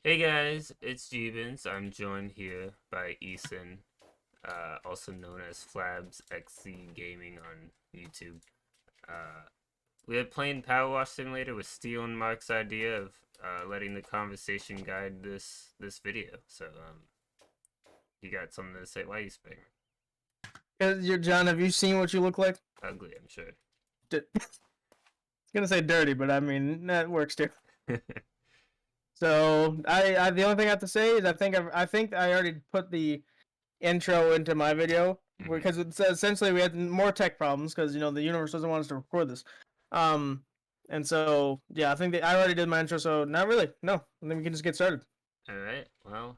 Hey guys, it's Jeebins. I'm joined here by Ethan, also known as FlabbsXZGaming on YouTube. We are playing PowerWash Simulator with Steele and Mark's idea of letting the conversation guide this video. So, you got something to say? Why are you spraying? You're John. Have you seen what you look like? Ugly, I'm sure. Gonna say dirty, but I mean that works too. So I the only thing I have to say is I think I already put the intro into my video because it's essentially we had more tech problems because the universe doesn't want us to record this. Um, and so yeah, I think that I already did my intro, so not really. No, and then we can just get started. All right. Well,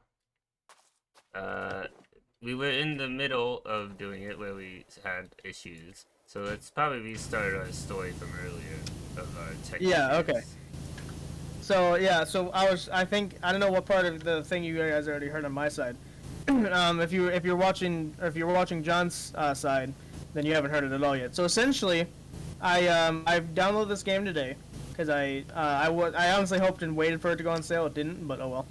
we were in the middle of doing it where we had issues. So let's probably restart our story from earlier of our tech Yeah. issues. Okay. So I think I don't know what part of the thing you guys already heard on my side. If you're watching John's side, then you haven't heard it at all yet. So essentially, I've downloaded this game today because I honestly hoped and waited for it to go on sale. It didn't, but oh well.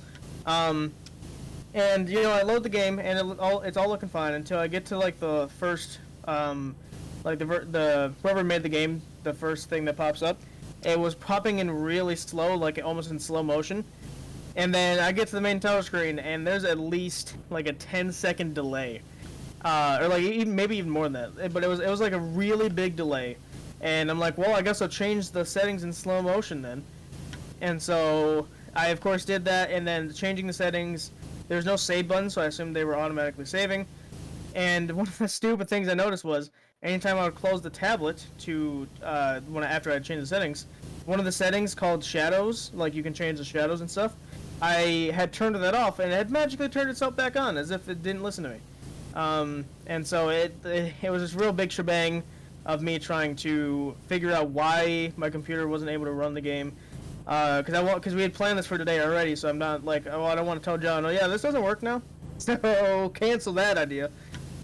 And I load the game and it's all looking fine until I get to like the first like the whoever made the game, the first thing that pops up. It was popping in really slow, like almost in slow motion. And then I get to the main title screen, and there's at least like a 10-second delay, or like maybe even more than that. But it was like a really big delay, and I'm like, well, I guess I'll change the settings in slow motion then. And so I of course did that, and then changing the settings, there's no save button, so I assumed they were automatically saving. And one of the stupid things I noticed was anytime I would close the tablet to after I changed the settings, one of the settings called shadows, like you can change the shadows and stuff, I had turned that off and it had magically turned itself back on as if it didn't listen to me. And so it was this real big shebang of me trying to figure out why my computer wasn't able to run the game. Because we had planned this for today already, so I'm not like, oh, I don't want to tell John, oh yeah, this doesn't work now, so cancel that idea.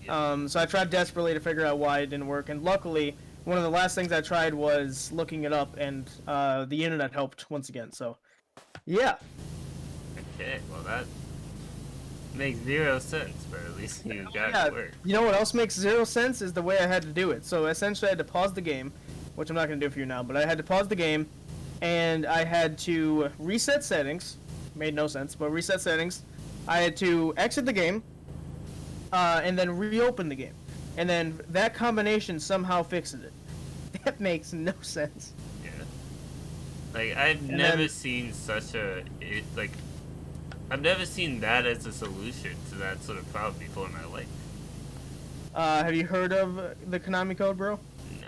So I tried desperately to figure out why it didn't work, and luckily, one of the last things I tried was looking it up, and the internet helped once again. So, yeah. Okay, well that makes zero sense, but at least you got Yeah. it to work. You know what else makes zero sense is the way I had to do it. So essentially, I had to pause the game, which I'm not going to do for you now, but I had to pause the game, and I had to reset settings. Made no sense, but reset settings. I had to exit the game, and then reopen the game. And then that combination somehow fixes it. That makes no sense. Yeah. Like I've never seen such I've never seen that as a solution to that sort of problem before in my life. Have you heard of the Konami code, bro? No.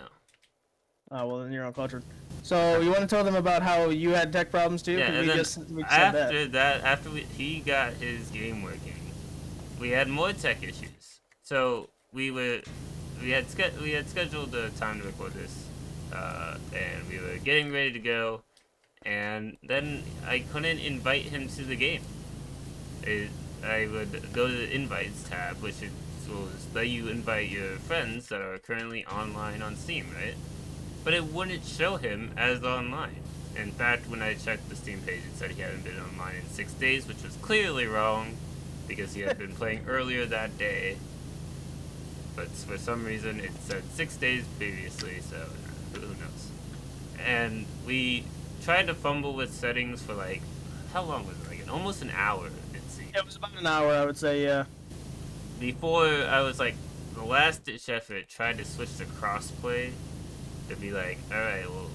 Oh, well, then you're uncultured. So you want to tell them about how you had tech problems too? Yeah, and we then said that. after he got his game working, we had more tech issues. So we had scheduled the time to record this, and we were getting ready to go, and then I couldn't invite him to the game. I would go to the invites tab, which will let you invite your friends that are currently online on Steam, right? But it wouldn't show him as online. In fact, when I checked the Steam page, it said he hadn't been online in 6 days, which was clearly wrong, because he had been playing earlier that day. But for some reason, it said 6 days previously, so who knows. And we tried to fumble with settings for like, how long was it? Like almost an hour, it seemed. It was about an hour, I would say, yeah. Before, I was like, the last ditch effort, tried to switch to crossplay. To be like, alright, well,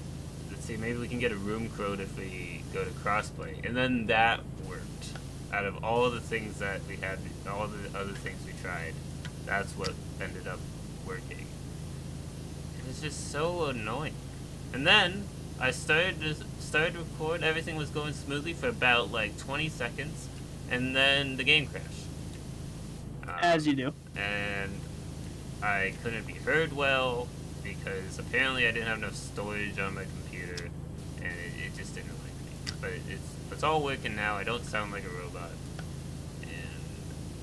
let's see, maybe we can get a room code if we go to crossplay. And then that worked. Out of all the things that we had, all the other things we tried, that's what ended up working. It was just so annoying. And then, I started to record, everything was going smoothly for about like 20 seconds, and then the game crashed. As you do. And I couldn't be heard well, because apparently I didn't have enough storage on my computer, and it just didn't like me. But it's all working now. I don't sound like a robot. And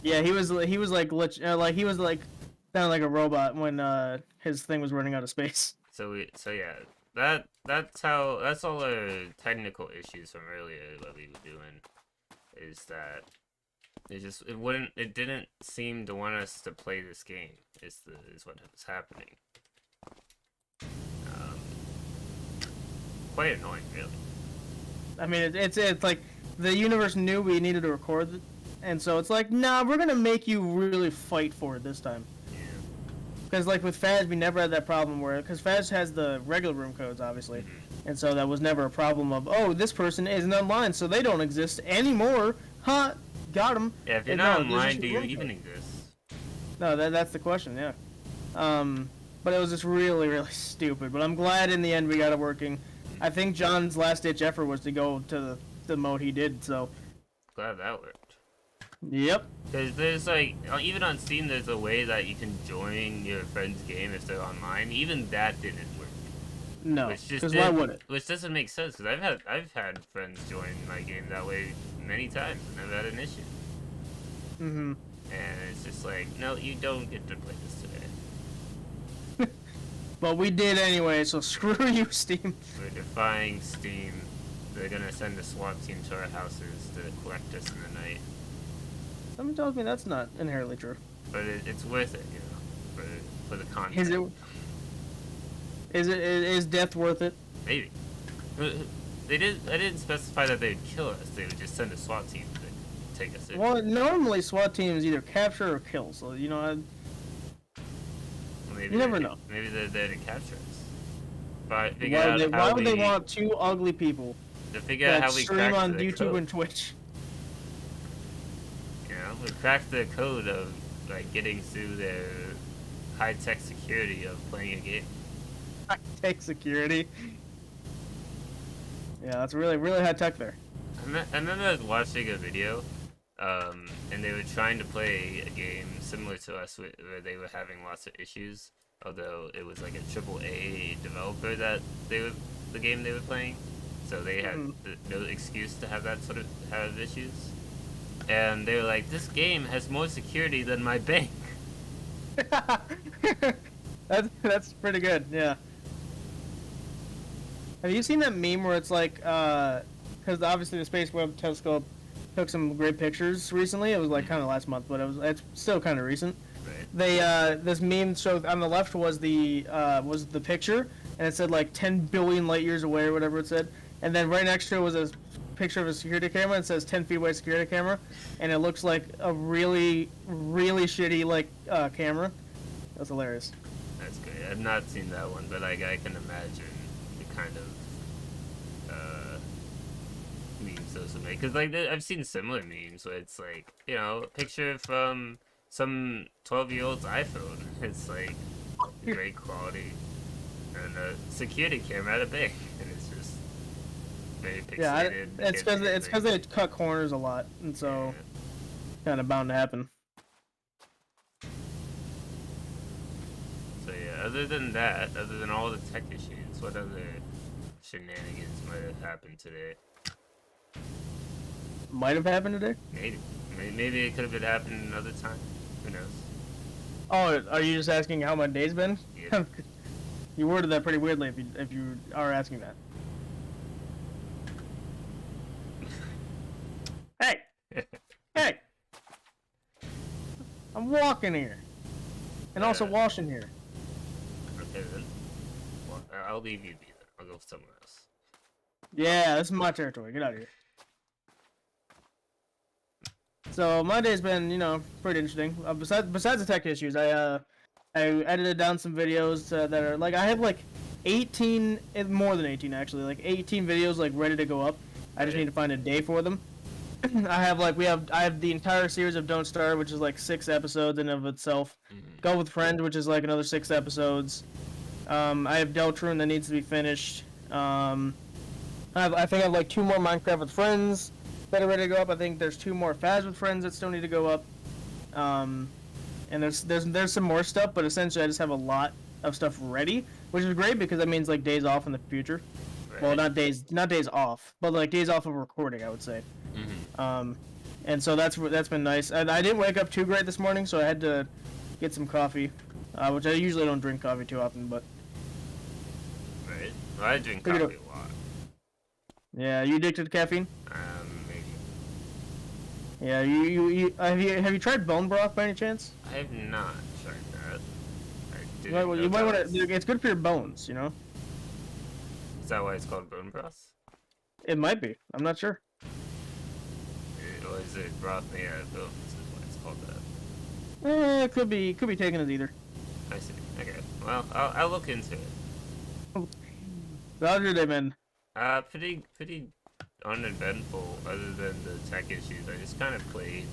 Yeah, he was like he was like sounding like a robot when his thing was running out of space. so yeah, that's all our technical issues from earlier that we were doing. is that it didn't seem to want us to play this game. Is what was happening. Quite annoying, really. I mean, it's like the universe knew we needed to record it, and so it's like, nah, we're gonna make you really fight for it this time. Yeah. Because like with Faz, we never had that problem because Faz has the regular room codes, obviously, and so that was never a problem of, oh, this person isn't online, so they don't exist anymore. Huh? Got him. Yeah, if you're not online, do you even exist? No, that's the question. Yeah. But it was just really, really stupid. But I'm glad in the end we got it working. I think John's last-ditch effort was to go to the mode he did, so... Glad that worked. Yep. Because there's, like, even on Steam, there's a way that you can join your friend's game if they're online. Even that didn't work. No, because why would it? Which doesn't make sense, because I've had friends join my game that way many times, and I've had an issue. Mm-hmm. And it's just like, no, you don't get to play this today. But we did anyway, so screw you, Steam. We're defying Steam. They're gonna send a SWAT team to our houses to collect us in the night. Someone tells me that's not inherently true. But it's worth it, you know, for the content. Is death worth it? Maybe. I didn't specify that they would kill us. They would just send a SWAT team to take us in. Well, normally SWAT teams either capture or kill, so, you know, Maybe you never know. Maybe they're there to capture us. But Why would they want two ugly people to figure out how we stream on the YouTube code. and Twitch? You know, we cracked the code of like getting through their high-tech security of playing a game. High-tech security. Yeah, that's really, really high tech there. I remember I was watching a video, and they were trying to play a game similar to us where they were having lots of issues, although it was like a AAA developer that the game they were playing, so they had no excuse to have that sort of have issues. And they were like, this game has more security than my bank. That's pretty good, yeah. Have you seen that meme where it's like, because obviously the Space Web Telescope took some great pictures recently. It was like kind of last month, but it's still kind of recent. Right. They this meme showed on the left was the picture, and it said like 10 billion light years away or whatever it said, and then right next to it was a picture of a security camera and it says 10 feet away security camera, and it looks like a really, really shitty like camera. That's hilarious. That's great. I've not seen that one, but I can imagine the kind of memes those will make. Because like I've seen similar memes where it's like, you know, a picture from some 12-year-old's iPhone. It's like great quality, and a security camera at a bank, and it's just very pixelated. Yeah, it's because they cut corners a lot, and so kind of bound to happen. So yeah, other than that, other than all the tech issues, what other shenanigans might have happened today? Might have happened today? Maybe it could have happened another time. Who knows? Oh, are you just asking how my day's been? Yeah. You worded that pretty weirdly if you are asking that. Hey! Hey! I'm walking here. And also washing here. Okay then. Well, I'll leave you be then. I'll go somewhere else. Yeah, this is my territory. Get out of here. So my day's been, you know, pretty interesting. Besides the tech issues, I edited down some videos that are like I have like 18, more than 18 actually, like 18 videos like ready to go up. I just need to find a day for them. I have the entire series of Don't Starve, which is like 6 episodes in of itself. Go with Friends, which is like another 6 episodes. I have Deltarune that needs to be finished. I think I have like 2 more Minecraft with Friends that are ready to go up. I think there's 2 more Faz with Friends that still need to go up. And there's some more stuff, but essentially I just have a lot of stuff ready, which is great because that means like days off in the future. Right. Well, not days off, but like days off of recording, I would say. And so that's been nice. And I didn't wake up too great this morning, so I had to get some coffee, which I usually don't drink coffee too often, but. Right. Well, I drink coffee a lot. Yeah, you addicted to caffeine? Maybe. Yeah, have you tried bone broth by any chance? I have not tried that. I You didn't might, know you might that want was... to. It's good for your bones, you know. Is that why it's called bone broth? It might be. I'm not sure. Or is it broth made out of bones? Is why it's called that? It could be taken as either. I see. Okay. Well, I'll look into it. How's your day, man? Pretty uneventful. Other than the tech issues, I just kind of played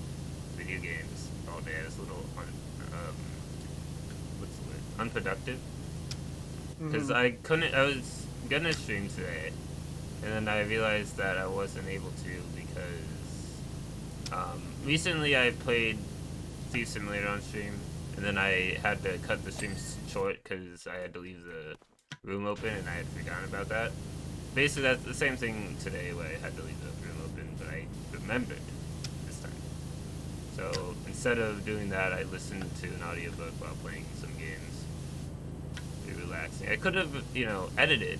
video games all day. I was a little what's the word? Unproductive. Because I was gonna stream today, and then I realized that I wasn't able to because recently I played Thief Simulator on stream, and then I had to cut the stream short because I had to leave the room open, and I had forgotten about that. Basically, that's the same thing today, where I had to leave the room open, but I remembered this time. So instead of doing that, I listened to an audiobook while playing some games. Pretty relaxing. I could have, edited,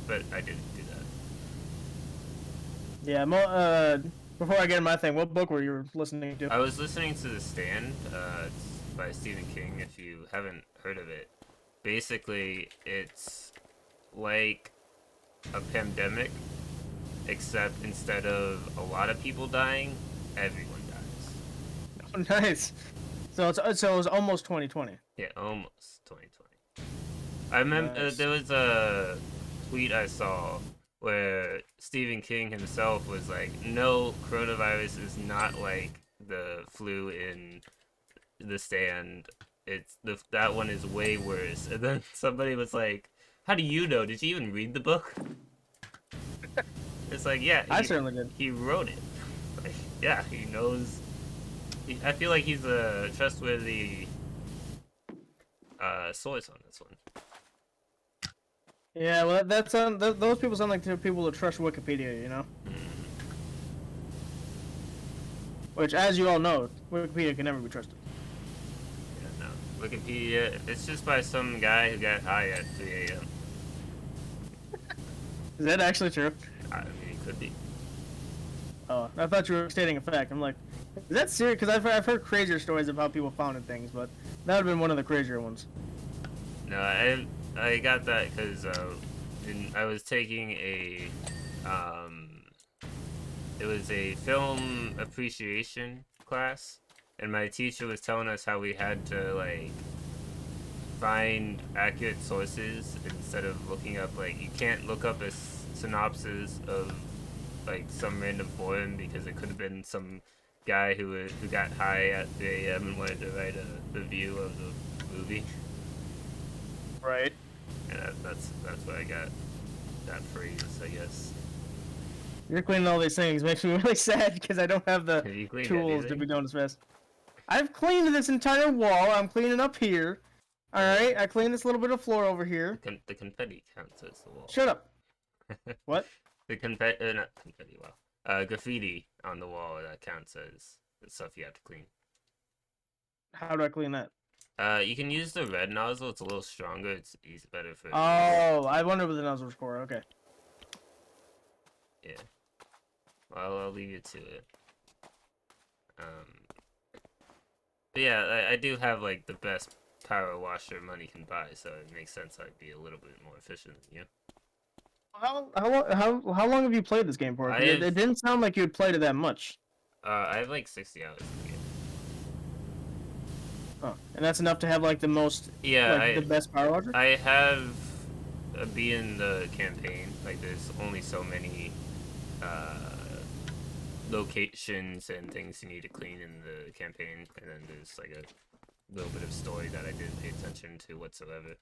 but I didn't do that. Yeah, before I get in my thing, what book were you listening to? I was listening to The Stand. It's by Stephen King. If you haven't heard of it, basically it's like a pandemic, except instead of a lot of people dying, everyone dies. Oh, nice. So it was almost 2020. Yeah, almost 2020. I remember Nice. there was a tweet I saw where Stephen King himself was like, "No, coronavirus is not like the flu in The Stand. That one is way worse." And then somebody was like, "How do you know? Did you even read the book?" It's like, yeah, I certainly did. He wrote it. Like, yeah, he knows. I feel like he's a trustworthy source on this one. Yeah, well, those people sound like people who trust Wikipedia, you know? Which, as you all know, Wikipedia can never be trusted. Yeah, no. Wikipedia, it's just by some guy who got high at 3 a.m. Is that actually true? I mean, it could be. Oh, I thought you were stating a fact. I'm like, is that serious? Because I've heard crazier stories of how people founded things, but that would have been one of the crazier ones. No, I got that because I was taking it was a film appreciation class, and my teacher was telling us how we had to like find accurate sources instead of looking up, like, you can't look up a synopsis of like some random forum because it could have been some guy who got high at 3 a.m. and wanted to write a review of the movie. Right. And that's why I got that phrase, I guess. You're cleaning all these things makes me really sad because I don't have the Have you cleaned tools anything? to be doing this fast. I've cleaned this entire wall. I'm cleaning up here. All right, I cleaned this little bit of floor over here. The confetti counts as the wall. Shut up. What? The confetti, not confetti, wow. Graffiti on the wall, that counts as the stuff you have to clean. How do I clean that? You can use the red nozzle. It's a little stronger. It's better for. Oh, I wonder what the nozzle score. Okay. Yeah. Well, I'll leave you to it. But yeah, I do have like the best power washer money can buy, so it makes sense I'd be a little bit more efficient than you. How long have you played this game for? It didn't sound like you had played it that much. I have like 60 hours in the game. Oh, and that's enough to have like the most, Yeah, the best power washer? I have be in the campaign. Like, there's only so many locations and things you need to clean in the campaign, and then there's like a little bit of story that I didn't pay attention to whatsoever.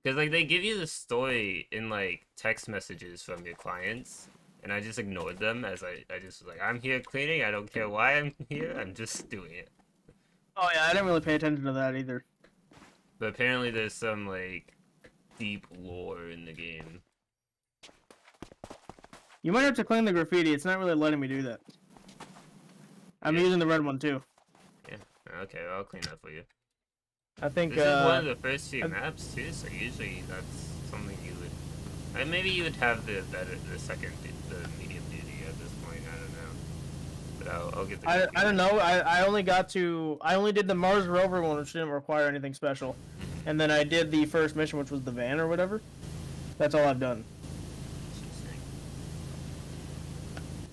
Because like they give you the story in like text messages from your clients, and I just ignored them as I just was like, I'm here cleaning. I don't care why I'm here. I'm just doing it. Oh yeah, I didn't really pay attention to that either. But apparently there's some like deep lore in the game. You might have to clean the graffiti. It's not really letting me do that. I'm using the red one too. Yeah. Okay, well, I'll clean that for you. I think This is one of the first few maps too, so usually that's something you would. And maybe you would have the medium duty at this point. I don't know. But I'll get the. I don't know. I only did the Mars rover one, which didn't require anything special, and then I did the first mission, which was the van or whatever. That's all I've done.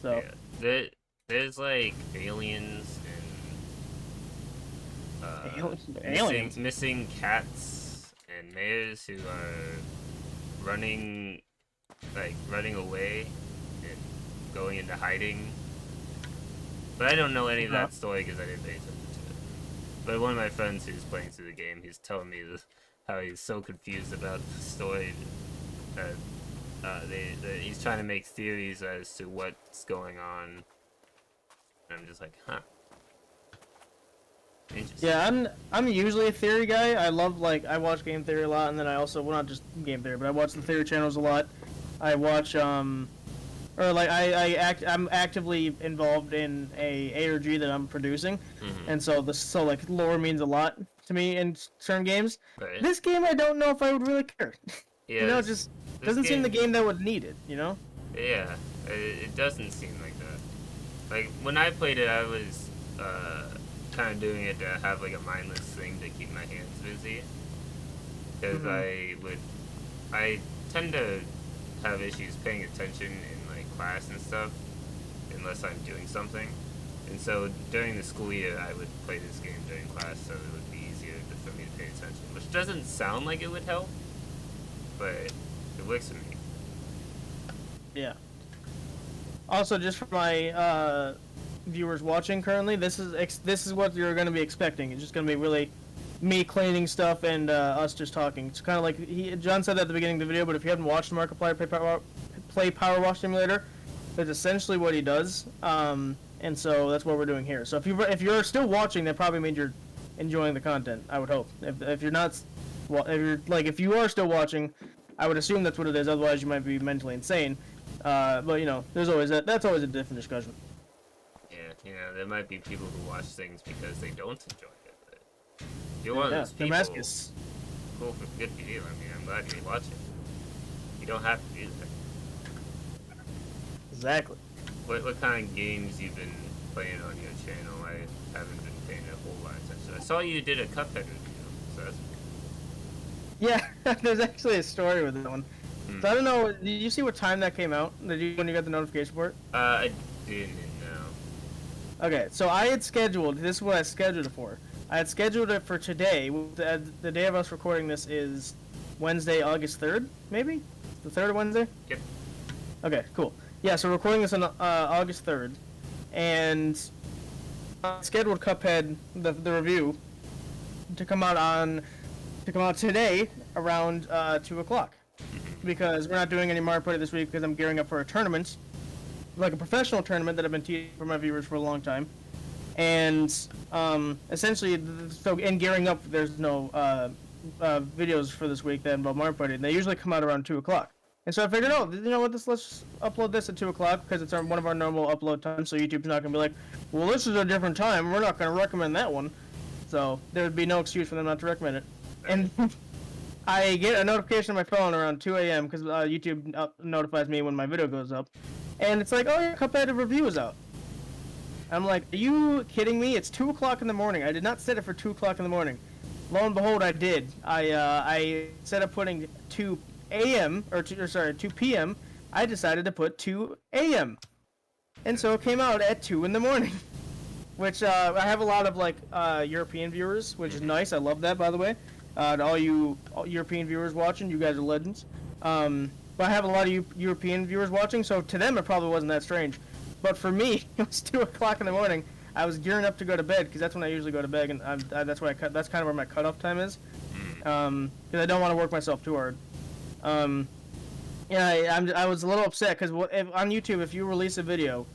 So there's like aliens and aliens. Missing cats and mares who are running away and going into hiding. But I don't know any of that story because I didn't pay attention to it. But one of my friends who's playing through the game, he's telling me how he's so confused about the story that he's trying to make theories as to what's going on. And I'm just like, huh. Yeah, I'm usually a theory guy. I watch game theory a lot, and then I also, well, not just game theory, but I watch the theory channels a lot. I watch I'm actively involved in a ARG that I'm producing, and so like lore means a lot to me in certain games. Right. This game, I don't know if I would really care. Yeah, you know, it just doesn't seem the game that would need it. You know? Yeah, it doesn't seem like that. Like when I played it, I was kind of doing it to have like a mindless thing to keep my hands busy, because I tend to have issues paying attention in like class and stuff unless I'm doing something, and so during the school year I would play this game during class so it would be easier for me to pay attention, which doesn't sound like it would help, but it works for me. Yeah. Also, just for my viewers watching currently, this is what you're going to be expecting. It's just going to be really me cleaning stuff and us just talking. It's kind of like John said that at the beginning of the video, but if you haven't watched Markiplier play PowerWash Simulator, that's essentially what he does. And so that's what we're doing here. So if you're still watching, that probably means you're enjoying the content. I would hope. If you're not, well, if you are still watching, I would assume that's what it is. Otherwise, you might be mentally insane. But you know, there's always that's always a different discussion. Yeah, you know, there might be people who watch things because they don't enjoy it. But if you're one of those people, Damascus. Cool, good for you. I mean, I'm glad you're watching. You don't have to do that. Exactly. What kind of games you've been playing on your channel? I haven't been paying a whole lot of attention. I saw you did a Cuphead review, so that's... Yeah, there's actually a story with that one. So I don't know, did you see what time that came out? When you got the notification for it? I didn't know. Okay, so I had scheduled, this is what I scheduled it for. I had scheduled it for today. The day of us recording this is Wednesday, August 3rd, maybe? The 3rd of Wednesday? Yep. Okay, cool. Yeah, so we're recording this on August 3rd, and I scheduled Cuphead, the review, to come out today around 2 o'clock. Because we're not doing any Mario Party this week because I'm gearing up for a tournament, like a professional tournament that I've been teasing for my viewers for a long time. And essentially, so in gearing up, there's no videos for this week that involve Mario Party, and they usually come out around 2 o'clock. And so I figured, oh, you know what, let's just upload this at 2 o'clock because it's one of our normal upload times, so YouTube's not going to be like, well, this is a different time, we're not going to recommend that one. So there would be no excuse for them not to recommend it. And I get a notification on my phone around 2 a.m. because YouTube notifies me when my video goes up. And it's like, oh yeah, Cuphead review is out. I'm like, are you kidding me? It's 2 o'clock in the morning. I did not set it for 2 o'clock in the morning. Lo and behold, I did. I set up putting 2 a.m. 2 p.m. I decided to put 2 a.m. And so it came out at 2 in the morning. Which, I have a lot of, like, European viewers, which is nice. I love that, by the way. To all you European viewers watching, you guys are legends. But I have a lot of European viewers watching, so to them it probably wasn't that strange. But for me, it was 2 o'clock in the morning. I was gearing up to go to bed, because that's when I usually go to bed, and that's why that's kind of where my cutoff time is. Because I don't want to work myself too hard. Yeah, I was a little upset, because on YouTube, if you release a video,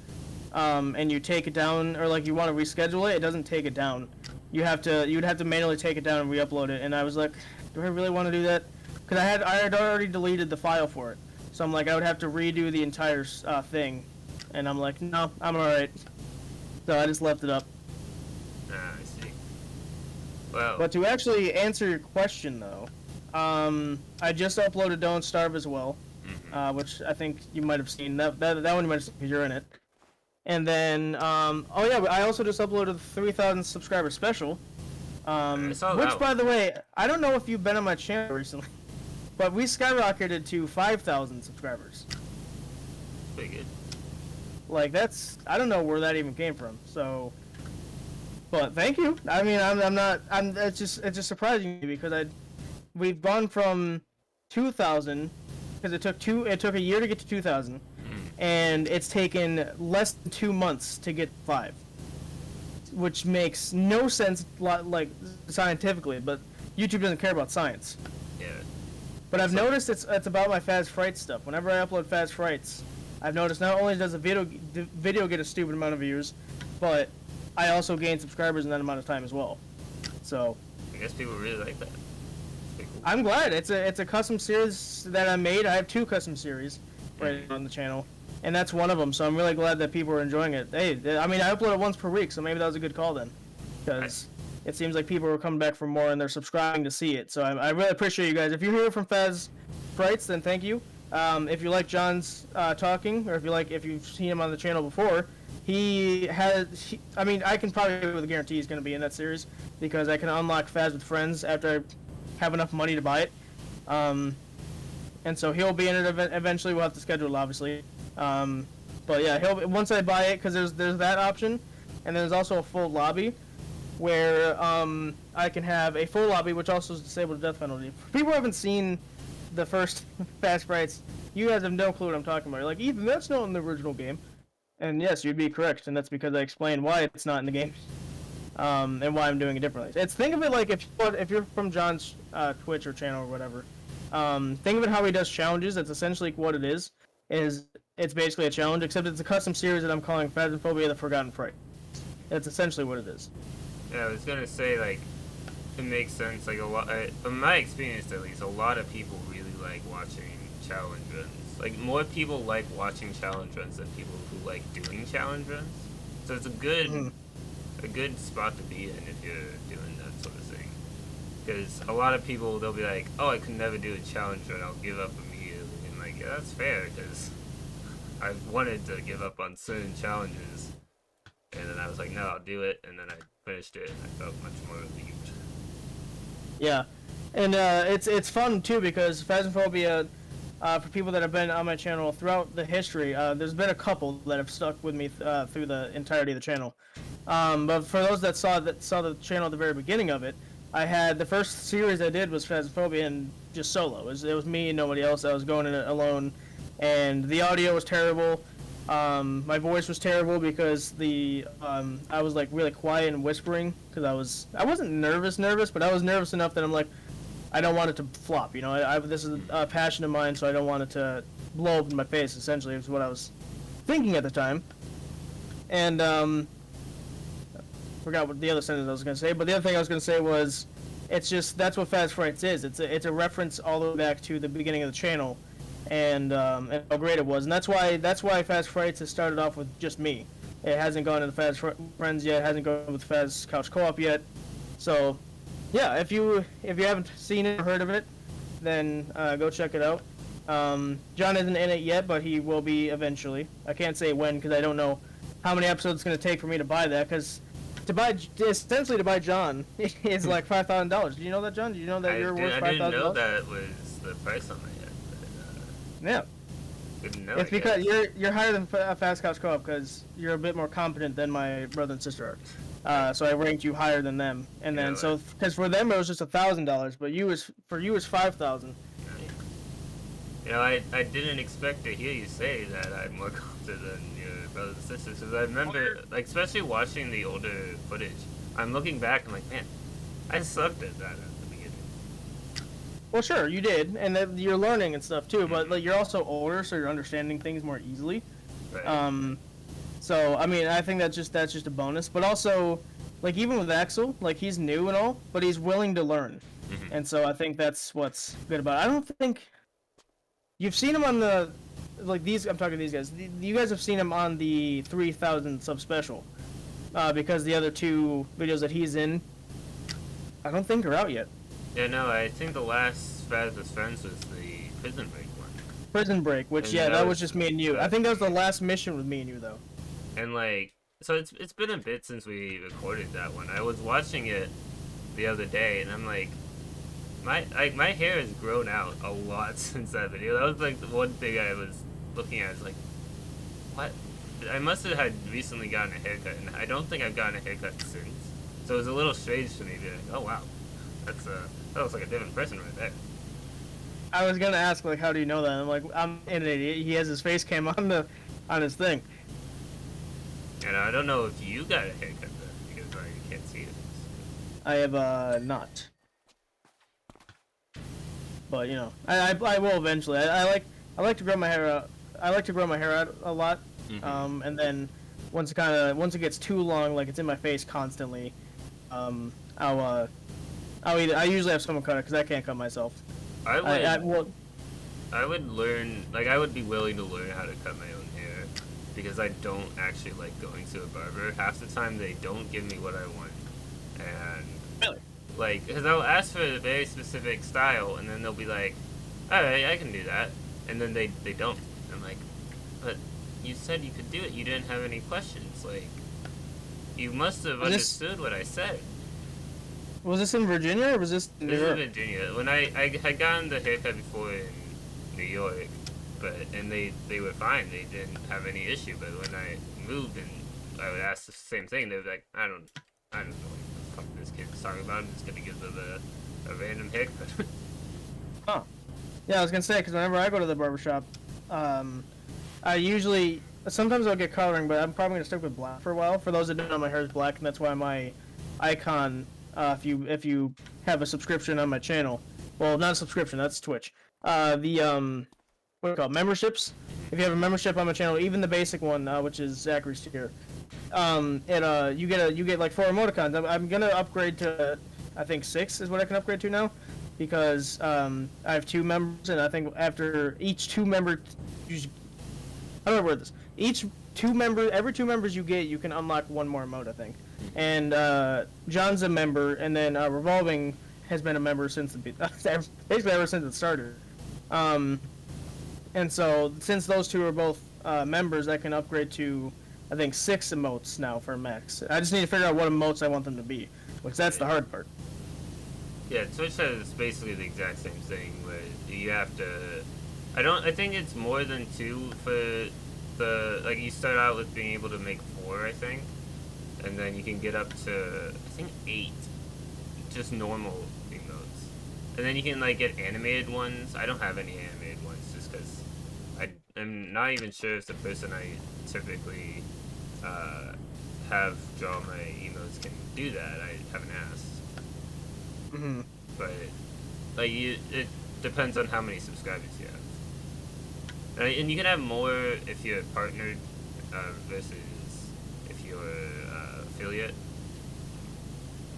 and you take it down, or like you want to reschedule it, it doesn't take it down. You'd have to manually take it down and re-upload it, and I was like, do I really want to do that? Because I had already deleted the file for it, so I'm like, I would have to redo the entire thing, and I'm like, no, I'm alright. So I just left it up. I see. Well. But to actually answer your question though, I just uploaded Don't Starve as well, which I think you might have seen. That one you might have seen because you're in it. And then, oh yeah, I also just uploaded the 3,000 subscriber special. Which, by the way, I don't know if you've been on my channel recently, but we skyrocketed to 5,000 subscribers. Pretty good. Like, that's, I don't know where that even came from, so, but thank you. I mean, it's just surprising to me because we've gone from 2,000, because it took a year to get to 2,000, and it's taken less than 2 months to get 5. Which makes no sense, like, scientifically, but YouTube doesn't care about science. Yeah. But I've noticed it's about my Faz Fright stuff. Whenever I upload Faz Frights, I've noticed not only does the video get a stupid amount of views, but I also gain subscribers in that amount of time as well. So I guess people really like that. Cool. I'm glad. It's a custom series that I made. I have 2 custom series right on the channel. And that's one of them, so I'm really glad that people are enjoying it. Hey, I mean, I upload it once per week, so maybe that was a good call then. Because it seems like people are coming back for more and they're subscribing to see it. So I really appreciate you guys. If you're here from Faz Frights, then thank you. If you like John's talking, or if you've seen him on the channel before, I mean, I can probably with a guarantee he's going to be in that series, because I can unlock Faz with friends after I have enough money to buy it. And so he'll be in it eventually. We'll have to schedule it, obviously. But yeah, once I buy it, because there's that option, and there's also a full lobby, where I can have a full lobby, which also is disabled death penalty. For people who haven't seen the first Fast Sprites, you guys have no clue what I'm talking about. You're like, Ethan, that's not in the original game. And yes, you'd be correct, and that's because I explained why it's not in the game, and why I'm doing it differently. Think of it like if you're from John's Twitch or channel or whatever. Think of it how he does challenges. That's essentially what it is. It's basically a challenge, except it's a custom series that I'm calling Phasmophobia: The Forgotten Fright. That's essentially what it is. Yeah, I was gonna say, like, it makes sense. Like, from my experience at least, a lot of people really like watching challenge runs. Like, more people like watching challenge runs than people who like doing challenge runs. So it's a good spot to be in if you're doing that sort of thing. Because a lot of people, they'll be like, oh, I could never do a challenge run, I'll give up immediately. And like, yeah, that's fair, because I wanted to give up on certain challenges, and then I was like, no, I'll do it, and then I finished it, and I felt much more relieved. Yeah, and it's fun too, because Phasmophobia, for people that have been on my channel throughout the history, there's been a couple that have stuck with me through the entirety of the channel. But for those that saw the channel at the very beginning of it, I had the first series I did was Phasmophobia and just solo. It was me and nobody else. I was going in it alone. And the audio was terrible. My voice was terrible because I was like really quiet and whispering because I wasn't nervous, but I was nervous enough that I'm like, I don't want it to flop. You know, this is a passion of mine, so I don't want it to blow up in my face. Essentially, is what I was thinking at the time. And forgot what the other sentence I was gonna say. But the other thing I was gonna say was, that's what Fast Frights is. It's a reference all the way back to the beginning of the channel. And how great it was, and that's why Fast Frights has started off with just me. It hasn't gone into Fast Friends yet. It hasn't gone with Fast Couch Co-op yet. So, yeah, if you haven't seen it or heard of it, then go check it out. John isn't in it yet, but he will be eventually. I can't say when because I don't know how many episodes it's going to take for me to buy that. Because essentially to buy John is like $5,000. Do you know that, John? Do you know that you're worth $5,000? I didn't know that was the price on that. Yeah, it's because you're higher than Fast Couch Co-op because you're a bit more competent than my brother and sister are. So I ranked you higher than them, and then because for them it was just $1,000, but for you was $5,000. You know, I didn't expect to hear you say that I'm more competent than your brothers and sisters, because I remember, like, especially watching the older footage, I'm looking back and I'm like, man, I sucked at that. Well, sure, you did, and you're learning and stuff too. But like, you're also older, so you're understanding things more easily. Right. So I mean, I think that's just a bonus. But also, like even with Axel, like he's new and all, but he's willing to learn, and so I think that's what's good about it. I don't think you've seen him on the these. I'm talking to these guys. You guys have seen him on the 3,000 sub special, because the other 2 videos that he's in, I don't think are out yet. Yeah, no, I think the last Spaz with Friends was the Prison Break one. Prison Break, which, that was just me and you. I think that was the last mission with me and you, though. And like, so it's been a bit since we recorded that one. I was watching it the other day, and I'm like, my hair has grown out a lot since that video. That was like the one thing I was looking at. Is like, what? I must have had recently gotten a haircut, and I don't think I've gotten a haircut since. So it was a little strange to me, being like, oh wow, that looks like a different person right there. I was gonna ask, like, how do you know that? I'm like, I'm an idiot. He has his face cam on his thing. And I don't know if you got a haircut though, because you can't see it. I have not. But you know, I will eventually. I like to grow my hair out. I like to grow my hair out a lot. Mm-hmm. And then once it gets too long, like it's in my face constantly, I usually have someone cut it because I can't cut myself. I would learn, like, I would be willing to learn how to cut my own hair, because I don't actually like going to a barber. Half the time they don't give me what I want, and Really? like, because I'll ask for a very specific style, and then they'll be like, alright, I can do that, and then they don't. I'm like, but you said you could do it, you didn't have any questions, like, you must have understood what I said. Was this in Virginia or was this in New York? This is Virginia. When I had gotten the haircut before in New York, and they were fine. They didn't have any issue. But when I moved and I would ask the same thing, they were like, I don't know what the fuck this kid's talking about. I'm just gonna give them a random haircut. Huh. Yeah, I was gonna say, because whenever I go to the barbershop, I usually sometimes I'll get coloring, but I'm probably gonna stick with black for a while. For those that don't know, my hair is black, and that's why my icon. If you have a subscription on my channel, well, not a subscription, that's Twitch. What do you call it? Memberships. If you have a membership on my channel, even the basic one, which is Zachary's tier, you get like 4 emoticons. I'm gonna upgrade to, I think 6 is what I can upgrade to now, because I have 2 members, and I think after each 2 member, I don't know where this. Every 2 members you get, you can unlock 1 more emote, I think. And John's a member, and then Revolving has been a member since basically ever since it started. And so since those 2 are both members, I can upgrade to, I think, 6 emotes now for max. I just need to figure out what emotes I want them to be, because that's the hard part. Yeah, Twitch has basically the exact same thing where you have to. I think it's more than 2 for the, like, you start out with being able to make 4, I think. And then you can get up to, I think, 8, just normal emotes. And then you can, like, get animated ones. I don't have any animated ones just because I'm not even sure if the person I typically have draw my emotes can do that. I haven't asked. Mm-hmm. But, like, it depends on how many subscribers you have. And you can have more if you're partnered versus if you're affiliate.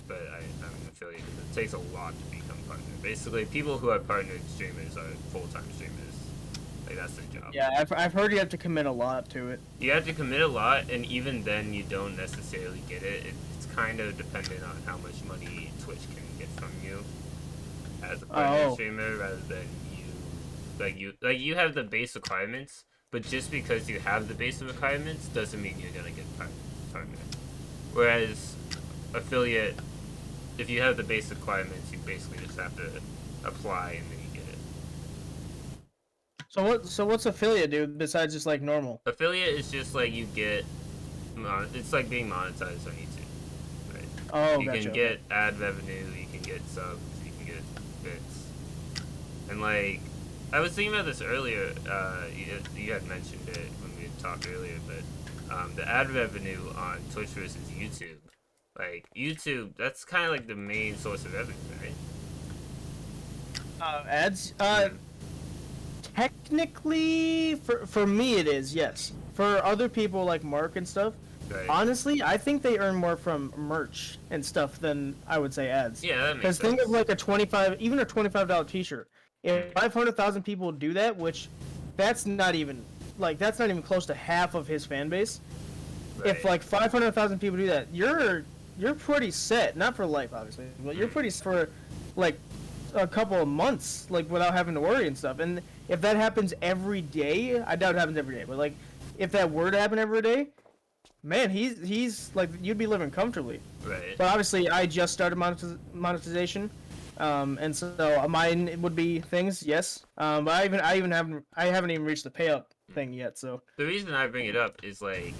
But I'm an affiliate because it takes a lot to become partner. Basically, people who are partnered streamers are full-time streamers. Like, that's their job. Yeah, I've heard you have to commit a lot to it. You have to commit a lot, and even then you don't necessarily get it. It's kind of dependent on how much money Twitch can get from you as a partner streamer, rather than you have the base requirements, but just because you have the base requirements doesn't mean you're gonna get partner. Whereas affiliate, if you have the base requirements, you basically just have to apply and then you get it. So what's affiliate do besides just like normal? Affiliate is just like you get, it's like being monetized on YouTube, right? Oh, you gotcha. can get ad revenue, you can get subs, you can get bits, and like I was thinking about this earlier. You had mentioned it when we talked earlier, but the ad revenue on Twitch versus YouTube, like YouTube, that's kind of like the main source of revenue, right? Ads? Technically, for me it is, yes. For other people like Mark and stuff, Right. honestly, I think they earn more from merch and stuff than I would say ads. Yeah, that makes Because sense. think of like even a $25 t-shirt. If 500,000 people do that, which that's not even close to half of his fan base. Right. If like 500,000 people do that, you're pretty set. Not for life, obviously, but you're pretty set for like a couple of months, like without having to worry and stuff. And if that happens every day, I doubt it happens every day, but like if that were to happen every day, man, he's like you'd be living comfortably. Right. But obviously, I just started monetization, and so mine would be things, yes. But I haven't even reached the pay up thing yet. So The reason I bring it up is like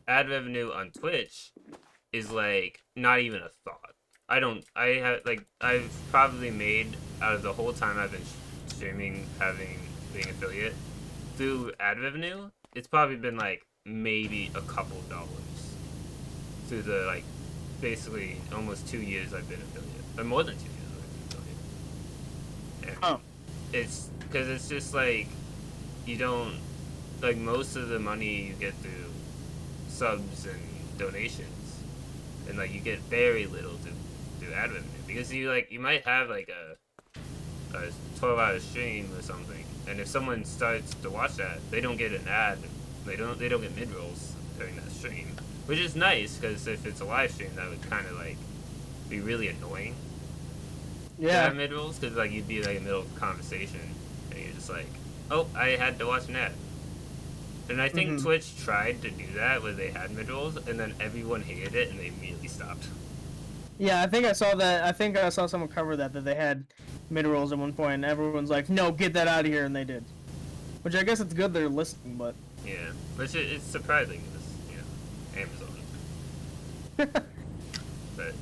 ad revenue on Twitch is like not even a thought. I've probably made out of the whole time I've been streaming, being affiliate through ad revenue. It's probably been like maybe a couple dollars through the like basically almost 2 years I've been affiliate, or more than 2 years I've been affiliate. And it's because it's just like you don't like most of the money you get through subs and donations, and like you get very little through ad revenue because you might have like a 12-hour stream or something, and if someone starts to watch that, they don't get an ad, they don't get mid rolls during that stream, which is nice because if it's a live stream, that would kind of like be really annoying. yeah, Mid rolls because like you'd be like in the middle of a conversation and you're just like, oh, I had to watch an ad. And I think Twitch tried to do that where they had mid rolls, and then everyone hated it and they immediately stopped. yeah. I think I saw that. I think I saw someone cover that they had mid rolls at one point, and everyone's like, "No, get that out of here," and they did. Which I guess it's good they're listening, but Yeah, which it's surprising because Amazon. But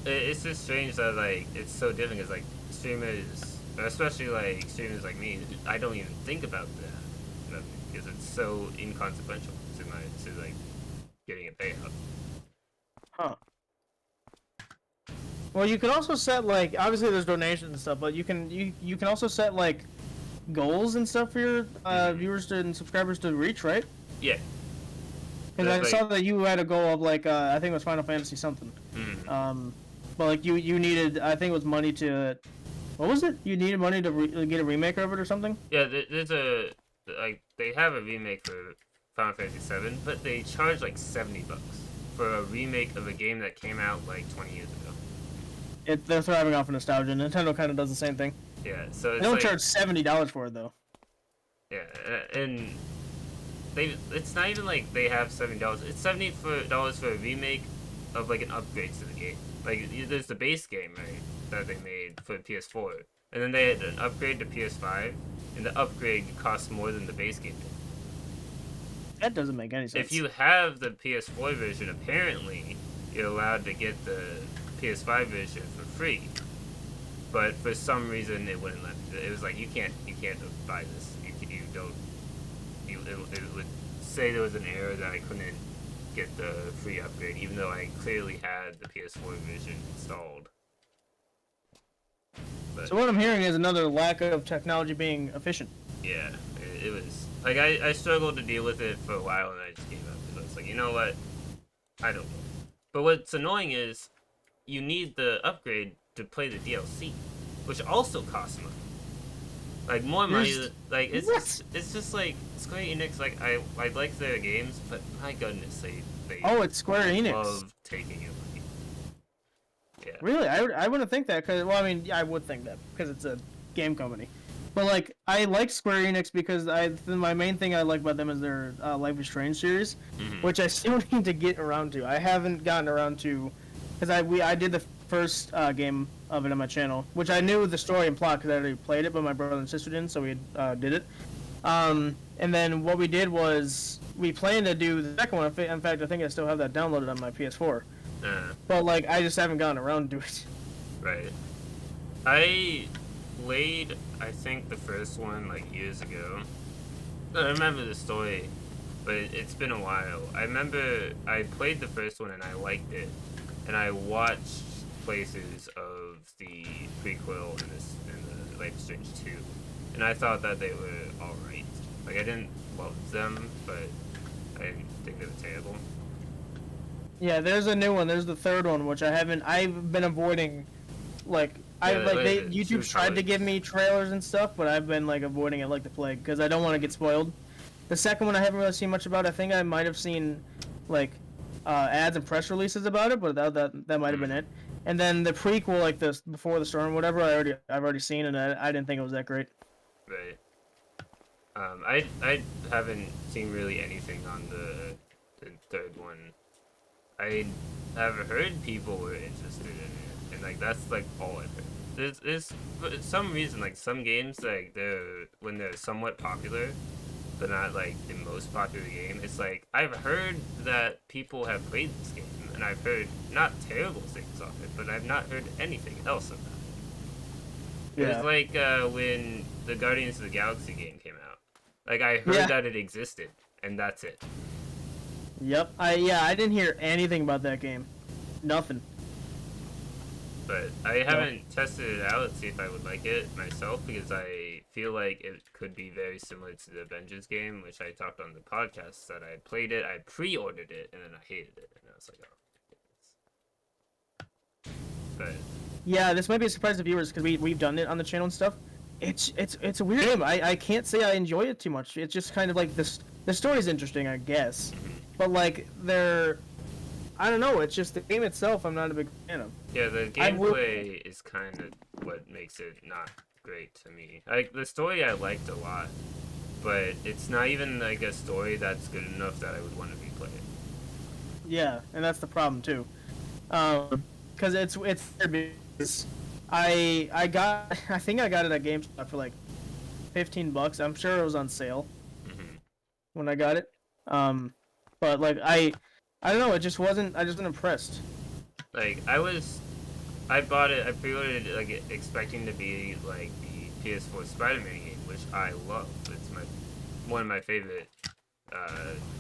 it's just strange that like it's so different because like streamers, especially like streamers like me, I don't even think about that because it's so inconsequential to like getting a payout. huh. Well, you can also set like obviously there's donations and stuff, but you can also set like goals and stuff for your viewers and subscribers to reach, right? Yeah. Because I Like, saw that you had a goal of like I think it was Final Fantasy something. But like you needed I think it was money to what was it? You needed money to get a remake of it or something? yeah, there's they have a remake for Final Fantasy 7, but they charge like $70 for a remake of a game that came out like 20 years ago. They're thriving off of nostalgia. Nintendo kind of does the same thing. Yeah, so it's They don't like, charge $70 for it though. Yeah, and it's not even like they have $70. It's $70 for a remake of like an upgrade to the game. Like there's the base game, right, that they made for PS4, and then they had an upgrade to PS5, and the upgrade costs more than the base game did. That doesn't make any sense. If you have the PS4 version, apparently you're allowed to get the PS5 version for free. But for some reason it wouldn't let me. It was like you can't buy this. You don't. It would say there was an error that I couldn't get the free upgrade, even though I clearly had the PS4 version installed. But, So what I'm hearing is another lack of technology being efficient. yeah, it was like I struggled to deal with it for a while, and I just gave up because I was like, you know what, I don't know. But what's annoying is you need the upgrade to play the DLC, which also costs money. Like more money. Like it's just like Square Enix. Like I like their games, but my goodness, they Oh, it's Square Enix. love taking your money. Yeah. Really? I wouldn't think that because well, I mean, I would think that because it's a game company. But like, I like Square Enix because my main thing I like about them is their Life is Strange series, which I still need to get around to. I haven't gotten around to because I did the first game of it on my channel, which I knew the story and plot because I already played it, but my brother and sister didn't, so we did it. And then what we did was we planned to do the second one. In fact, I think I still have that downloaded on my PS4. But like, I just haven't gotten around to it. Right. I played, I think, the first one like years ago. I remember the story, but it's been a while. I remember I played the first one and I liked it, and I watched places of the prequel and the Life is Strange 2, and I thought that they were alright. Like I didn't love them, but I didn't think they were terrible. Yeah, there's a new one. There's the third one, which I've been avoiding. Like YouTube's tried to give me trailers and stuff, but I've been like avoiding it like the plague because I don't want to get spoiled. The second one I haven't really seen much about. I think I might have seen like ads and press releases about it, but that might have been it. And then the prequel, like this Before the Storm, whatever, I've already seen, and I didn't think it was that great. Right. I haven't seen really anything on the the third one. I have heard people were interested in it, and like that's like all I've heard. There's for some reason like some games like when they're somewhat popular, but not like the most popular game. It's like I've heard that people have played this game, and I've heard not terrible things of it, but I've not heard anything else about it. It Yeah. was like when the Guardians of the Galaxy game came out. Like I heard that it existed, and that's it. Yep. I didn't hear anything about that game. Nothing. But I haven't tested it out to see if I would like it myself, because I feel like it could be very similar to the Avengers game, which I talked on the podcast that I played it, I pre-ordered it, and then I hated it, and I was like, oh. But Yeah, this might be a surprise to viewers because we've done it on the channel and stuff. It's a weird game. I can't say I enjoy it too much. It's just kind of like this. The story's interesting, I guess, but like I don't know. It's just the game itself. I'm not a big fan of. yeah, the gameplay is kind of what makes it not great to me. Like the story, I liked a lot, but it's not even like a story that's good enough that I would want to replay it. Yeah, and that's the problem too. Because it's weird because I think I got it at GameStop for like $15. I'm sure it was on sale when I got it. But like I don't know. It just wasn't. I just wasn't impressed. Like I bought it. I pre-ordered it like expecting to be like the PS4 Spider-Man game, which I love. It's one of my favorite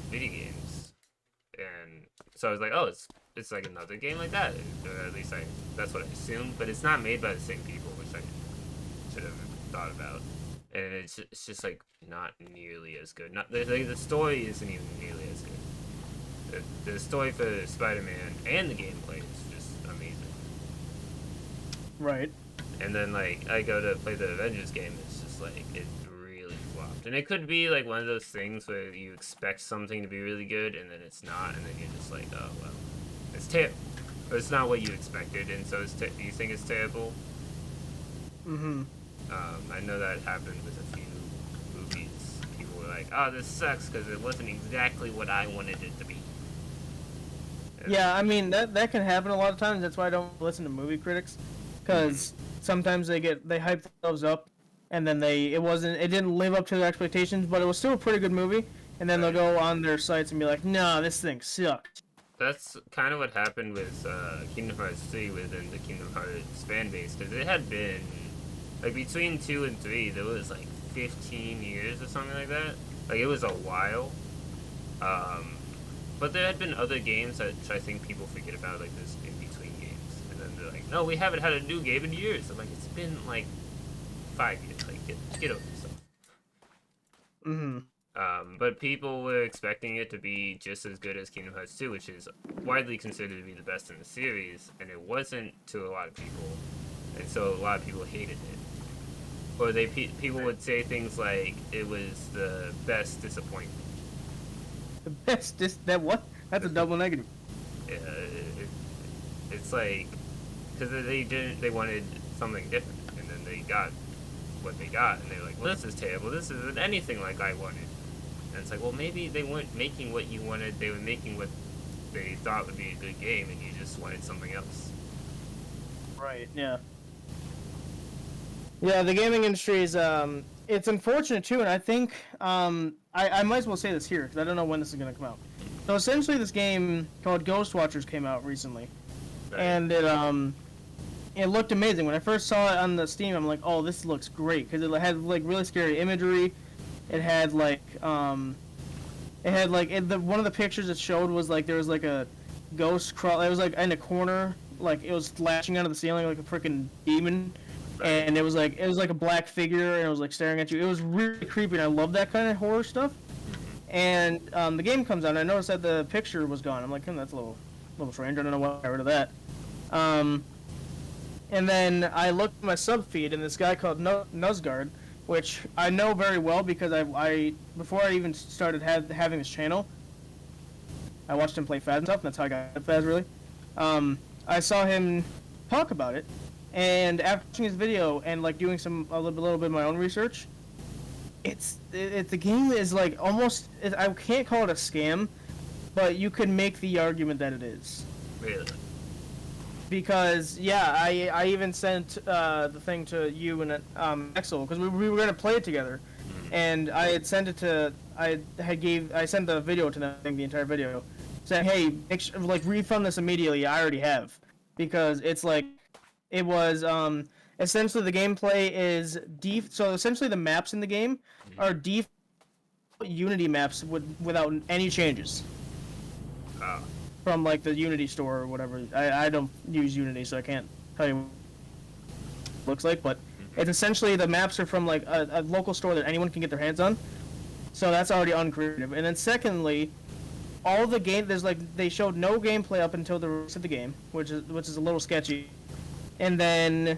video games, and so I was like, oh, it's like another game like that, or at least that's what I assumed. But it's not made by the same people, which I should have thought about. And it's just like not nearly as good. Not the story isn't even nearly as good. The story for Spider-Man and the gameplay is just amazing. Right. And then like I go to play the Avengers game, it's just like it really flopped. And it could be like one of those things where you expect something to be really good and then it's not, and then you're just like, oh well, it's terrible. But it's not what you expected, and so you think it's terrible. I know that happened with a few movies. People were like, oh, this sucks because it wasn't exactly what I wanted it to be. Yeah, I mean that can happen a lot of times. That's why I don't listen to movie critics, because sometimes they hype themselves up, and then it didn't live up to their expectations, but it was still a pretty good movie, and then they'll go on their sites and be like, no, this thing sucked. That's kind of what happened with Kingdom Hearts 3 within the Kingdom Hearts fan base, because it had been like between 2 and 3 there was like 15 years or something like that. Like it was a while. But there had been other games that I think people forget about, like this in-between games. And then they're like, no, we haven't had a new game in years. I'm like, it's been like 5 years. Like, get over yourself. But people were expecting it to be just as good as Kingdom Hearts 2, which is widely considered to be the best in the series. And it wasn't to a lot of people. And so a lot of people hated it. Or people would say things like, it was the best disappointment. The best what? That's a double negative. Yeah, it's like because they wanted something different, and then they got what they got, and they were like, well, this is terrible. This isn't anything like I wanted. And it's like, well, maybe they weren't making what you wanted. They were making what they thought would be a good game, and you just wanted something else. Right. Yeah. Yeah, the gaming industry is it's unfortunate too, and I think I might as well say this here because I don't know when this is gonna come out. So essentially, this game called Ghost Watchers came out recently, and it looked amazing. When I first saw it on the Steam, I'm like, oh, this looks great because it had like really scary imagery. It had like one of the pictures it showed was like there was like a ghost crawl. It was like in a corner, like it was latching onto the ceiling like a freaking demon. And it was like a black figure, and it was like staring at you. It was really creepy, and I love that kind of horror stuff. And the game comes out, and I noticed that the picture was gone. I'm like, that's a little strange. I don't know why I got rid of that. And then I looked at my sub feed, and this guy called Nuzgard, which I know very well because I before I even started having this channel, I watched him play Faz and stuff, and that's how I got Faz really. I saw him talk about it. And after watching his video and like doing a little bit of my own research, the game is like almost I can't call it a scam, but you could make the argument that it is. Really? Because yeah, I even sent the thing to you and Axel because we were gonna play it together, and I had sent it to I sent the video to them, the entire video, saying hey refund this immediately. I already have, because it's like it was essentially the gameplay is so essentially the maps in the game are default Unity maps without any changes. Oh. From like the Unity store or whatever. I don't use Unity, so I can't tell you what it looks like, but it's essentially the maps are from like a local store that anyone can get their hands on. So that's already uncreative. And then secondly, all the game they showed no gameplay up until the release of the game, which is a little sketchy. And then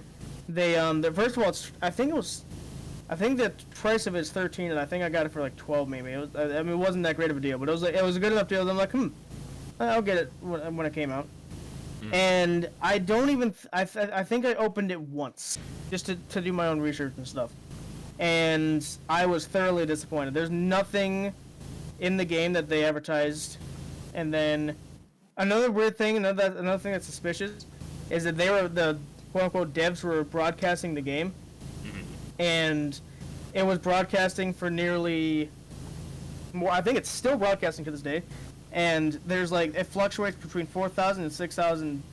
they first of all I think the price of it is 13, and I think I got it for like 12 maybe. It wasn't that great of a deal, but it was a good enough deal that I'm like, I'll get it when it came out. And I don't even I think I opened it once just to do my own research and stuff, and I was thoroughly disappointed. There's nothing in the game that they advertised. And then another weird thing, another thing that's suspicious, is that the quote unquote devs were broadcasting the game, and it was broadcasting for nearly more. I think it's still broadcasting to this day. And there's it fluctuates between 4,000 and 6,000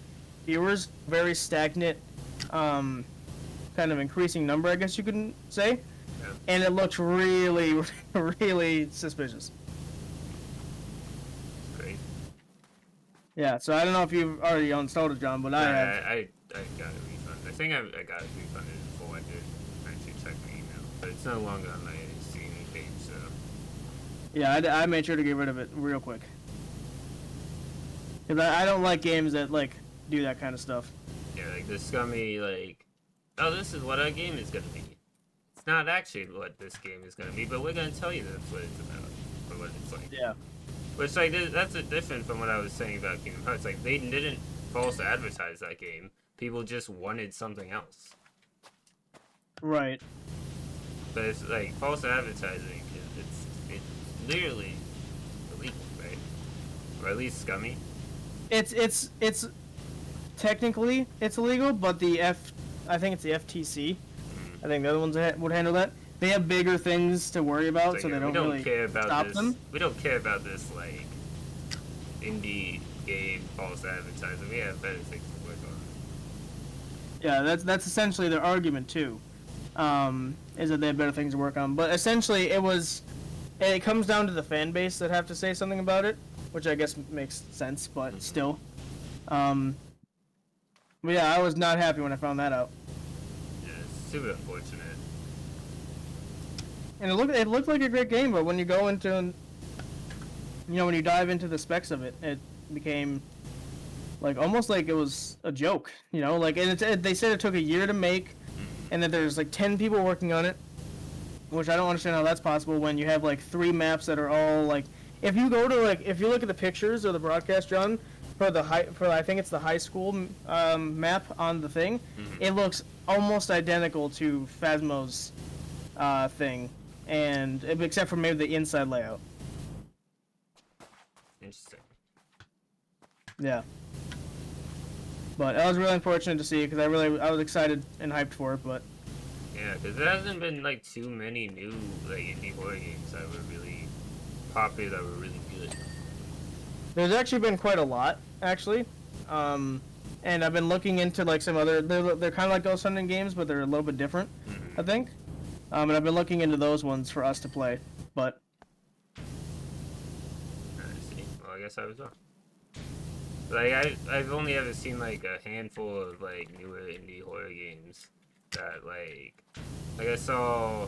viewers, very stagnant, kind of increasing number, I guess you could say. Yeah. And it looks really, really suspicious. Great. Yeah, so I don't know if you've already installed it, John, but I have. I got it refunded. I think I got it refunded in full. I did actually check my email, but it's no longer on my Steam page, so. Yeah, I made sure to get rid of it real quick. Because I don't like games that, do that kind of stuff. Yeah, the scummy, oh, this is what our game is going to be. It's not actually what this game is going to be, but we're going to tell you that's what it's about, or what it's like. Yeah. Which, that's different from what I was saying about Kingdom Hearts. They didn't false advertise that game. People just wanted something else. Right. But it's, false advertising, it's literally illegal, right? Or at least scummy. It's technically it's illegal, but I think it's the FTC. I think the other ones would handle that. They have bigger things to worry about, so they don't really stop them. We don't care about this indie game false advertising. We have better things to work on. Yeah, that's essentially their argument too. Is that they have better things to work on. But essentially, it comes down to the fan base that have to say something about it, which I guess makes sense, but still. But yeah, I was not happy when I found that out. Yeah, it's super unfortunate. And it looked like a great game, but when you go into, when you dive into the specs of it, it became almost like it was a joke, and they said it took a year to make, and that there's 10 people working on it, which I don't understand how that's possible when you have 3 maps that are all if you go to if you look at the pictures of the broadcast, John, for I think it's the high school map on the thing, it looks almost identical to Phasmo's thing, and except for maybe the inside layout. Interesting. Yeah. But that was really unfortunate to see because I was excited and hyped for it, but. Yeah, because there hasn't been too many new indie horror games that were really popular, that were really good. There's actually been quite a lot, actually, and I've been looking into some other. They're kind of like Ghost Hunting games, but they're a little bit different, I think. And I've been looking into those ones for us to play, but. I see. Well, I guess I was wrong. I've only ever seen a handful of newer indie horror games that I saw.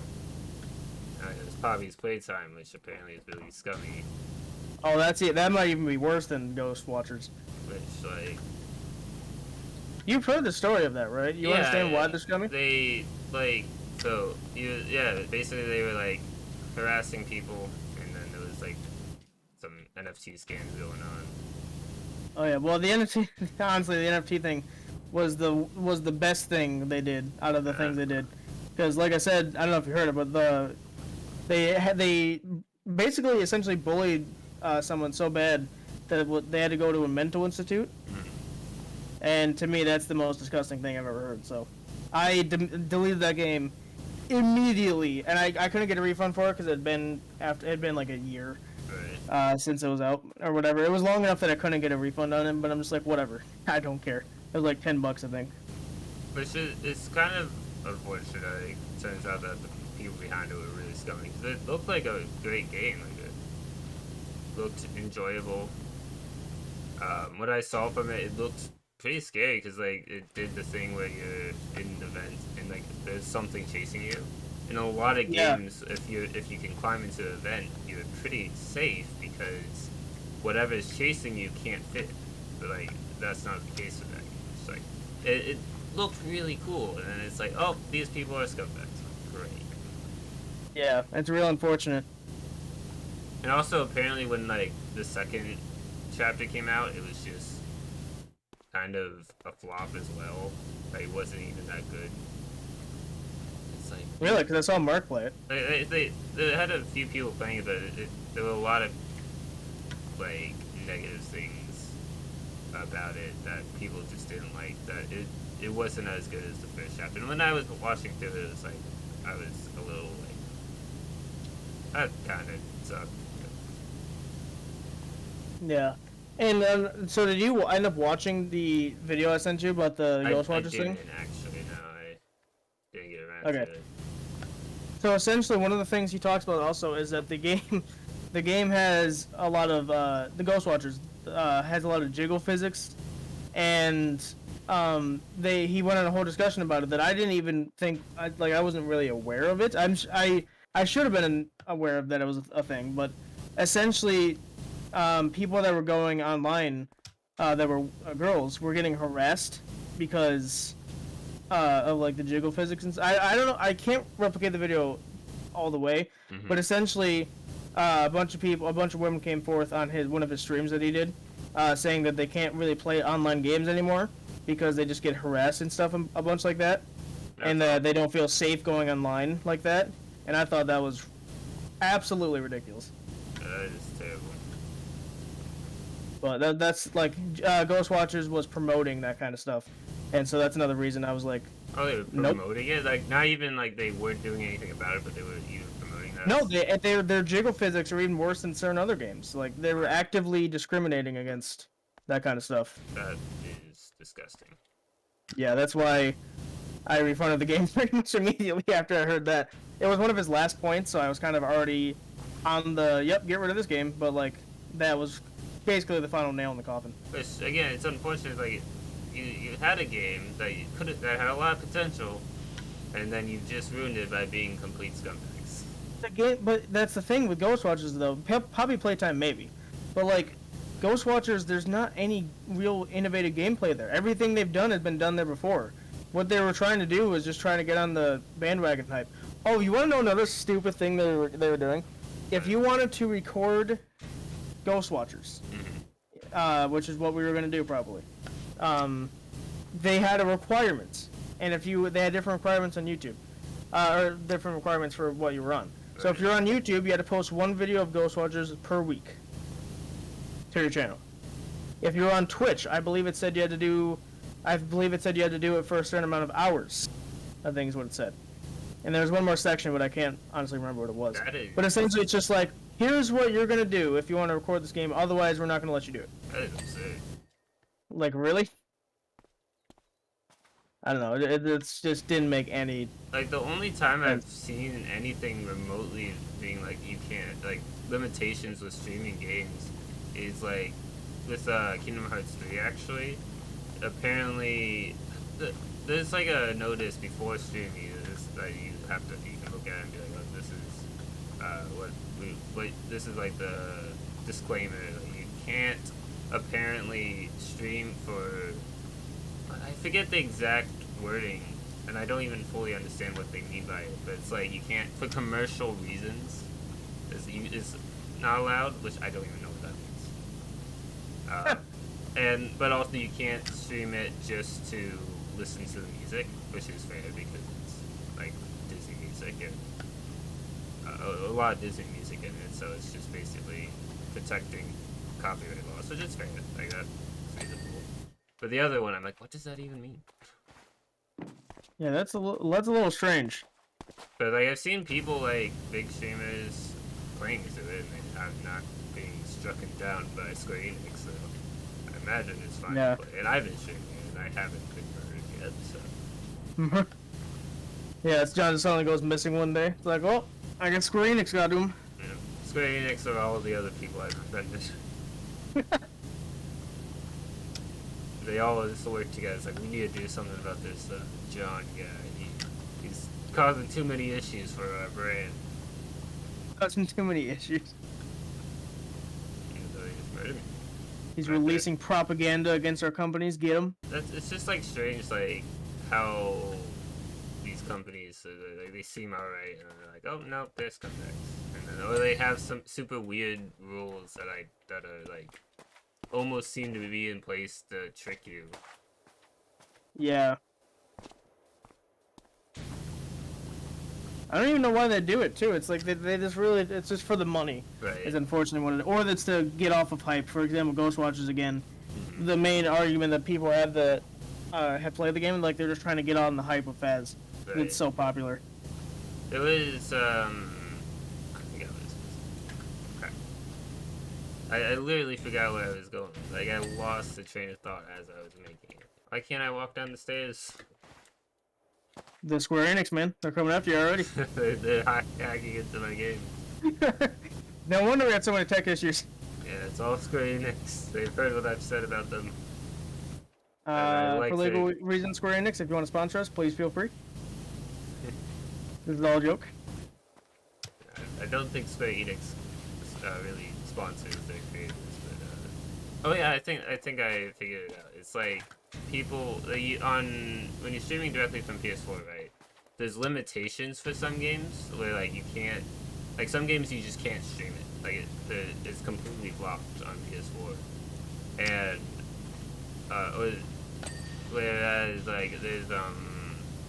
It's Poppy's Playtime, which apparently is really scummy. Oh, that's it. That might even be worse than Ghost Watchers. Which You've heard the story of that, right? You understand why they're scummy? They basically they were harassing people, and then there was some NFT scams going on. Oh yeah, well the NFT, honestly, the NFT thing was the best thing they did out of the things they did, because like I said, I don't know if you heard it, but they basically essentially bullied someone so bad that they had to go to a mental institute. Mhm. And to me, that's the most disgusting thing I've ever heard. So, I deleted that game immediately, and I couldn't get a refund for it because it had been like a year Right. since it was out or whatever. It was long enough that I couldn't get a refund on it, but I'm just like, whatever, I don't care. It was like $10, I think. Which it's kind of unfortunate that it turns out that the people behind it were really scummy. 'Cause it looked like a great game. Like it looked enjoyable. What I saw from it, it looked pretty scary because like it did the thing where you're in an event and like there's something chasing you. In a lot of Yeah. games, if you can climb into an event, you're pretty safe because whatever's chasing you can't fit. But like that's not the case with that game. It's like it looked really cool, and then it's like, oh, these people are scumbags. Great. Yeah, it's real unfortunate. And also, apparently, when like the second chapter came out, it was just kind of a flop as well. Like, it wasn't even that good. It's like Really, because I saw Mark play it. they had a few people playing it, but there were a lot of like negative things about it that people just didn't like. That it wasn't as good as the first chapter. And when I was watching through it, it was like I was a little like that kind of sucked. Yeah. And so did you end up watching the video I sent you about the Ghost I Watchers thing? didn't actually. No, I didn't get around Okay. to it. So essentially, one of the things he talks about also is that the game, the game has a lot of the Ghost Watchers has a lot of jiggle physics, and he went on a whole discussion about it that I didn't even think I wasn't really aware of it. I should have been aware of that it was a thing, but essentially, people that were going online that were girls were getting harassed because of like the jiggle physics and I don't know. I can't replicate the video all the way, but essentially, a bunch of women came forth on one of his streams that he did, saying that they can't really play online games anymore because they just get harassed and stuff a bunch like that, and they don't feel safe going online like that. And I thought that was absolutely ridiculous. That is terrible. But that's like Ghost Watchers was promoting that kind of stuff, and so that's another reason I was like, Oh, they were Nope. promoting it? Like, not even like they weren't doing anything about it, but they were even promoting that? no, their jiggle physics are even worse than certain other games. Like they were actively discriminating against that kind of stuff. That is disgusting. Yeah, that's why I refunded the game pretty much immediately after I heard that. It was one of his last points, so I was kind of already on the get rid of this game. But like that was basically the final nail in the coffin. Which, again, it's unfortunate, like, you had a game that that had a lot of potential, and then you just ruined it by being complete scumbags. The game, but that's the thing with Ghost Watchers though. Poppy playtime maybe, but like Ghost Watchers, there's not any real innovative gameplay there. Everything they've done has been done there before. What they were trying to do was just trying to get on the bandwagon hype. Oh, you want to know another stupid thing they were doing? If you wanted to record Ghost Watchers, which is what we were going to do probably, they had a requirement, and they had different requirements on YouTube, or different requirements for what you were on. So if you're on YouTube, you had to post one video of Ghost Watchers per week to your channel. If you're on Twitch, I believe it said you had to do it for a certain amount of hours. I think is what it said. And there's one more section, but I can't honestly remember what it was. But essentially, it's just like, here's what you're gonna do if you want to record this game. Otherwise, we're not gonna let you do it. That is absurd. Like, really? I don't know. It's just didn't make any. Like, the only time I've seen anything remotely being like, you can't, like, limitations with streaming games is like with Kingdom Hearts 3 actually. Apparently, there's like a notice before streaming that you can look at and be like, oh, this is this is like the disclaimer. Like, you can't apparently stream for. I forget the exact wording, and I don't even fully understand what they mean by it. But it's like you can't, for commercial reasons, is not allowed, which I don't even know what that means. But also you can't stream it just to listen to the music, which is fair because it's like Disney music and a lot of Disney music in it. So it's just basically protecting copyright laws, which is fair. Like that's reasonable. But the other one, I'm like, what does that even mean? Yeah, that's a little strange. But like I've seen people like big streamers playing through it, and they are not being struck down by Square Enix. So I imagine it's fine to play. And I've been streaming it, and I haven't been murdered yet. So. Yeah, it's John suddenly goes missing one day. It's like, well, I guess Square Enix got him. Yeah. Square Enix are all the other people I've offended. They all just work together. It's like, we need to do something about this John guy. He's causing too many issues for our brand. Causing too many issues. He's Right releasing propaganda against our companies. Get him. It's just like strange, like how these companies like, they seem alright, and then they're like, oh no, there's comebacks, and then or they have some super weird rules that are like almost seem to be in place to trick you. Yeah. I don't even know why they do it too. It's like they just really, it's just for the money. Right. It's unfortunately what it is. Or that's to get off of hype. For example, Ghost Watchers again. The main argument that people have that have played the game, like they're just trying to get on the hype of Faz. Right. It's so popular. It was I forgot what this was. Crap. I literally forgot where I was going. Like I lost the train of thought as I was making it. Why can't I walk down the stairs? The Square Enix, man. They're coming after you already. They're hacking into my game. No wonder we had so many tech issues. Yeah, it's all Square Enix. They've heard what I've said about them. For legal reasons, Square Enix, if you want to sponsor us, please feel free. This is all a joke. I don't think Square Enix really sponsors their creators, but oh yeah, I think I figured it out. It's like people when you're streaming directly from PS4, right? There's limitations for some games where like you can't, like some games you just can't stream it. Like it's completely blocked on PS4, and whereas like there's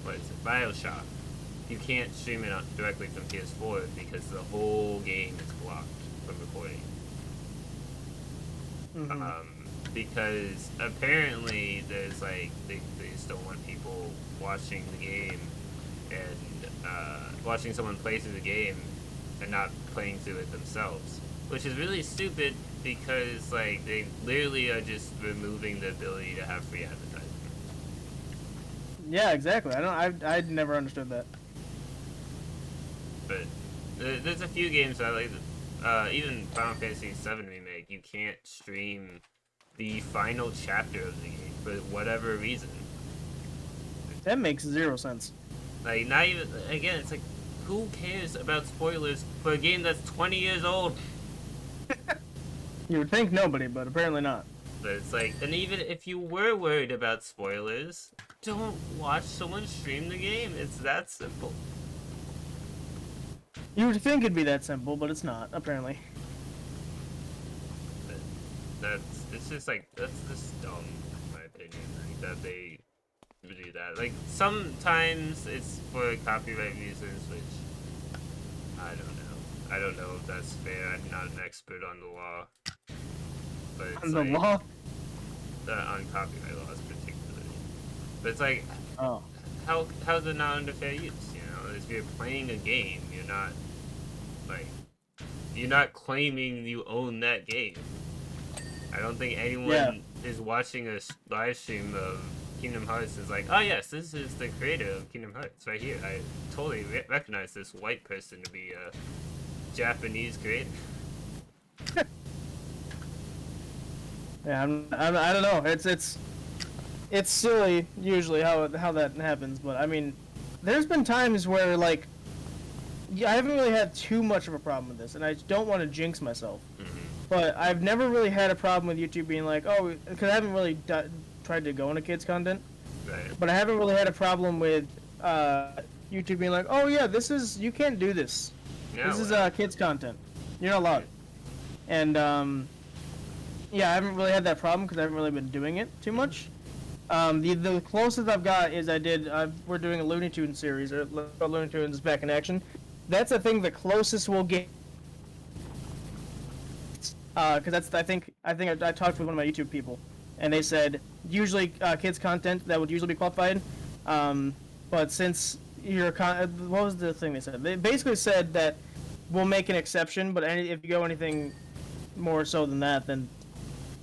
what is it, BioShock. You can't stream it directly from PS4 because the whole game is blocked from recording. Because apparently there's like they just don't want people watching the game and watching someone play through the game and not playing through it themselves, which is really stupid because like they literally are just removing the ability to have free advertising. Yeah, exactly. I never understood that. But there's a few games that like even Final Fantasy VII Remake, you can't stream the final chapter of the game for whatever reason. That makes zero sense. Like, not even, again, it's like, who cares about spoilers for a game that's 20 years old? You would think nobody, but apparently not. But it's like, and even if you were worried about spoilers, don't watch someone stream the game. It's that simple. You would think it'd be that simple, but it's not, apparently. It's just like, that's just dumb, in my opinion, like, that they do that. Like, sometimes it's for copyright reasons, which, I don't know. I don't know if that's fair. I'm not an expert on the law. But it's On the like, law? On copyright laws particularly. But it's like, oh, how's it not under fair use, you know? If you're playing a game, you're not, like, you're not claiming you own that game. I don't think anyone is watching a live stream of Kingdom Hearts is like, oh yes, this is the creator of Kingdom Hearts right here. I totally recognize this white person to be a Japanese creator. yeah. I don't know. It's silly usually how that happens, but I mean, there's been times where like, I haven't really had too much of a problem with this, and I don't want to jinx myself. But I've never really had a problem with YouTube being like, oh, because I haven't really tried to go into kids content. Right. But I haven't really had a problem with YouTube being like, oh yeah, you can't do this. Yeah, this is kids content. You're not allowed. And yeah, I haven't really had that problem because I haven't really been doing it too much. The closest I've got is we're doing a Looney Tunes series, or Looney Tunes is back in action. That's I think the closest we'll get because I talked with one of my YouTube people, and they said usually kids content that would usually be qualified, but since what was the thing they said? They basically said that we'll make an exception, but if you go anything more so than that, then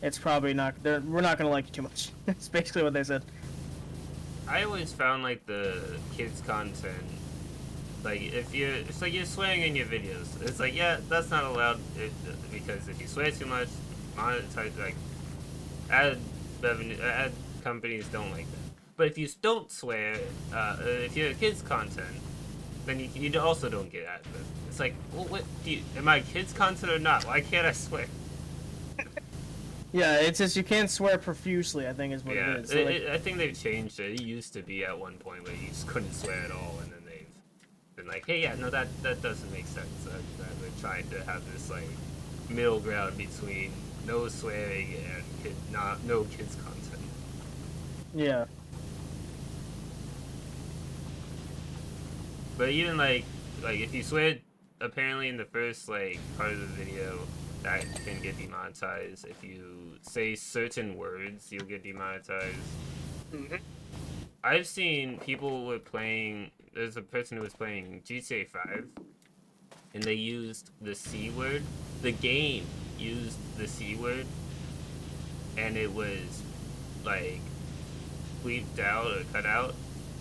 it's probably not. We're not gonna like you too much. That's basically what they said. I always found like the kids content, like it's like you're swearing in your videos. It's like, yeah, that's not allowed because if you swear too much, monetize, like ad companies don't like that. But if you don't swear, if you're kids content, then you also don't get ad. It's like, well, what am I kids content or not? Why can't I swear? Yeah, it's just you can't swear profusely, I think is what it is. So, I think they've changed it. It used to be at one point where you just couldn't swear at all, and then they've been like, hey, yeah, no, that doesn't make sense. That we're trying to have this, like, middle ground between no swearing and no kids content. Yeah. But even, like if you swear, apparently in the first, like, part of the video, that can get demonetized. If you say certain words, you'll get demonetized. Mm-hmm. I've seen people were playing. There's a person who was playing GTA 5, and they used the C word. The game used the C word, and it was like bleeped out or cut out,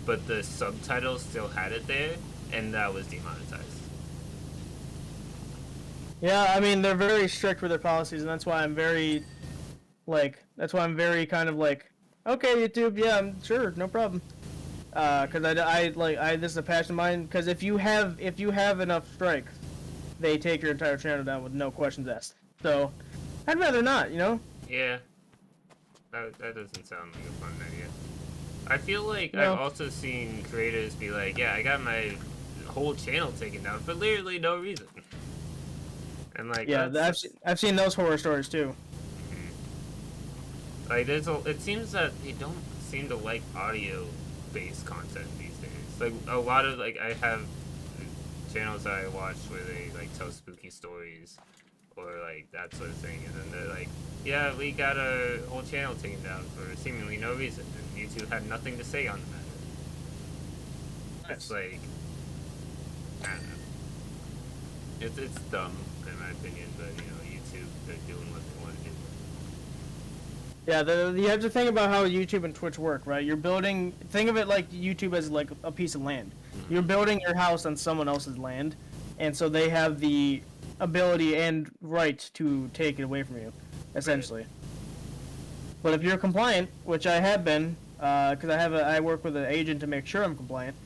but the subtitles still had it there, and that was demonetized. Yeah, I mean they're very strict with their policies, and that's why I'm very kind of like, okay, YouTube, yeah, I'm sure, no problem. Because this is a passion of mine. Because if you have enough strikes, they take your entire channel down with no questions asked. So, I'd rather not, you know. Yeah, that doesn't sound like a fun idea. I feel like No. I've also seen creators be like, yeah, I got my whole channel taken down for literally no reason. And like, Yeah, I've seen those horror stories too. Like, it seems that they don't seem to like audio-based content these days. Like, a lot of, like, I have channels that I watch where they, like, tell spooky stories or, like, that sort of thing, and then they're like, yeah, we got our whole channel taken down for seemingly no reason, and YouTube had nothing to say on the matter. Nice. It's like, I don't know. It's dumb, in my opinion, but, you know, YouTube, they're doing what they want to do. Yeah, you have to think about how YouTube and Twitch work, right? Think of it like YouTube as like a piece of land. You're building your house on someone else's land, and so they have the ability and right to take it away from you, essentially. Right. But if you're compliant, which I have been, because I work with an agent to make sure I'm compliant,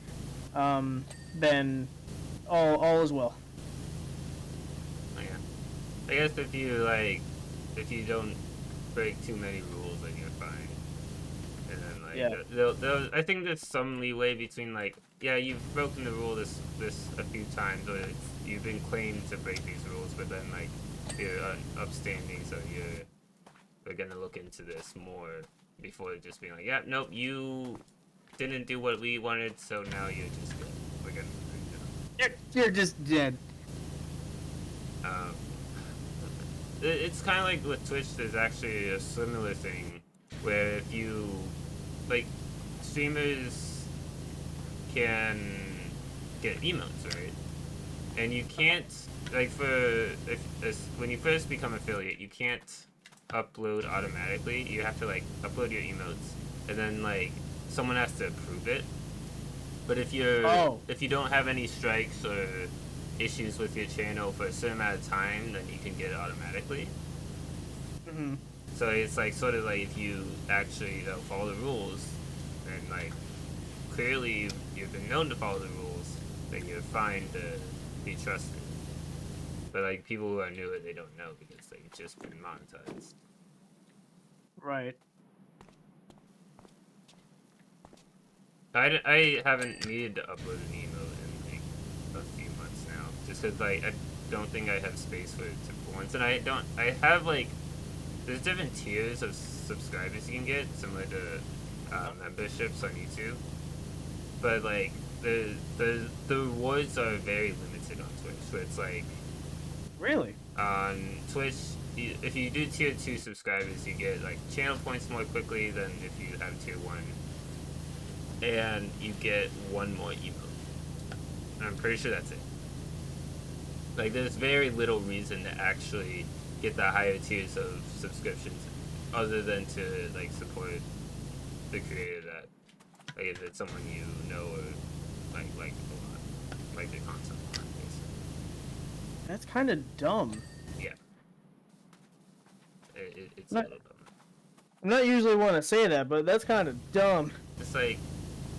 then all is well. Oh, yeah. I guess if you don't break too many rules, then you're fine. And then like, I think there's some leeway between like, yeah, you've broken the rule this a few times, or you've been claimed to break these rules, but then like you're upstanding, so we're gonna look into this more before just being like, yeah, nope, you didn't do what we wanted, so now you're just dead. We're gonna you're just dead. It's kind of like with Twitch, there's actually a similar thing where if you, like, streamers can get emotes, right? And you can't, like, when you first become affiliate, you can't upload automatically. You have to, like, upload your emotes, and then, like, someone has to approve it. But if you don't have any strikes or issues with your channel for a certain amount of time, then you can get it automatically. Mm-hmm. So it's like sort of like if you actually follow the rules, and like clearly you've been known to follow the rules, then you're fine to be trusted. But like people who are new, they don't know because they've just been monetized. Right. I haven't needed to upload an emote in like a few months now, just because like I don't think I have space for it to once, and I have like there's different tiers of subscribers you can get, similar to memberships on YouTube, but like the rewards are very limited on Twitch. So it's like really on Twitch if you do tier 2 subscribers, you get like channel points more quickly than if you have tier 1, and you get one more emote. I'm pretty sure that's it. Like, there's very little reason to actually get the higher tiers of subscriptions, other than to like support the creator that, like, if it's someone you know or like a lot, like the concept. That's kind of dumb. Yeah. It's Not- a little dumb. I'm not usually one to say that, but that's kind of dumb. It's like,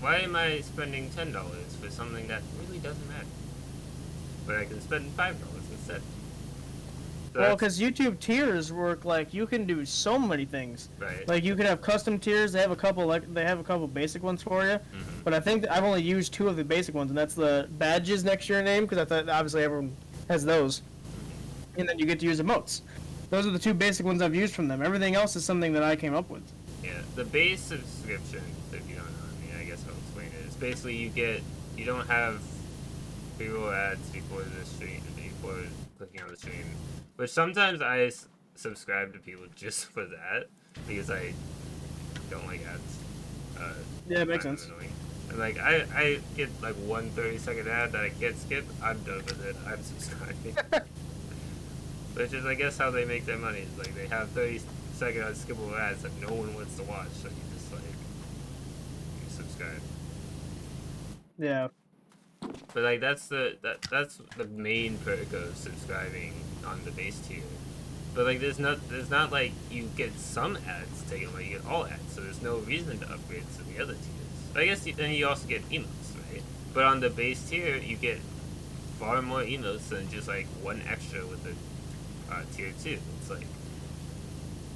why am I spending $10 for something that really doesn't matter? But I can spend $5 instead. So Well, because YouTube tiers work like you can do so many things. right. Like you can have custom tiers. They have a couple basic ones for you. Mm-hmm. But I think I've only used 2 of the basic ones, and that's the badges next to your name, because I thought obviously everyone has those. And then you get to use emotes. Those are the 2 basic ones I've used from them. Everything else is something that I came up with. Yeah, the base subscription, if you don't know, I mean, I guess I'll explain it. It's basically you don't have pre-roll ads before the stream, before clicking on the stream. Which sometimes I subscribe to people just for that, because I don't like ads. Yeah, it makes sense. Annoying. And like, I get like 1 30-second ad that I can't skip, I'm done with it, I'm subscribing. Which is, I guess, how they make their money. Is like, they have 30-second unskippable ads that no one wants to watch, so you just like, you subscribe. Yeah. But like, that's the main perk of subscribing on the base tier. But like, there's not like you get some ads taken away, you get all ads, so there's no reason to upgrade to the other tiers. I guess then you also get emotes, right? But on the base tier, you get far more emotes than just like 1 extra with the tier 2. It's like,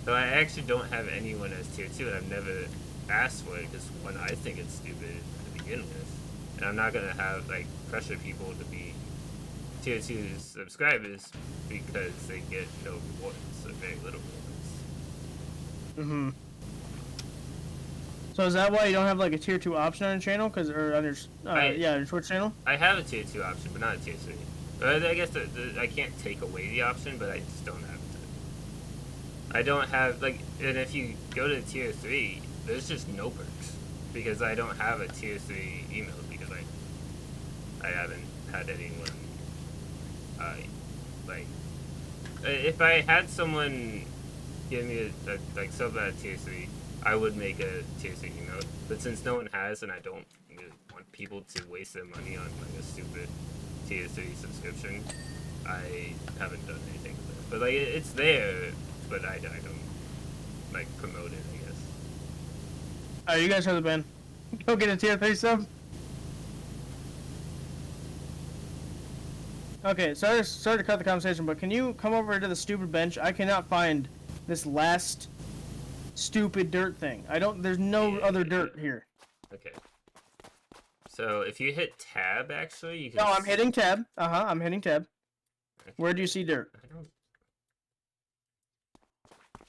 so I actually don't have anyone as tier 2, and I've never asked for it because, 1, I think it's stupid to begin with, and I'm not gonna have like pressure people to be tier 2 subscribers because they get no rewards or very little rewards. So is that why you don't have like a tier 2 option on your channel? Or on your your Twitch channel? I have a tier 2 option, but not a tier 3. But I guess I can't take away the option, but I just don't have it. I don't have, like, and if you go to tier 3, there's just no perks, because I don't have a tier 3 email, because I haven't had anyone, like, if I had someone give me like sub at tier 3, I would make a tier 3 email, but since no one has, and I don't really want people to waste their money on like a stupid tier 3 subscription, I haven't done anything with it. But like, it's there, but I don't like promote it, I guess. Alright, you guys heard the band. Go get a tier 3 sub. Okay, sorry to cut the conversation, but can you come over to the stupid bench? I cannot find this last stupid dirt thing. There's no other dirt here. Okay. So if you hit tab, actually, you can. No, I'm hitting tab. I'm hitting tab. Okay. Where do you see dirt? I don't.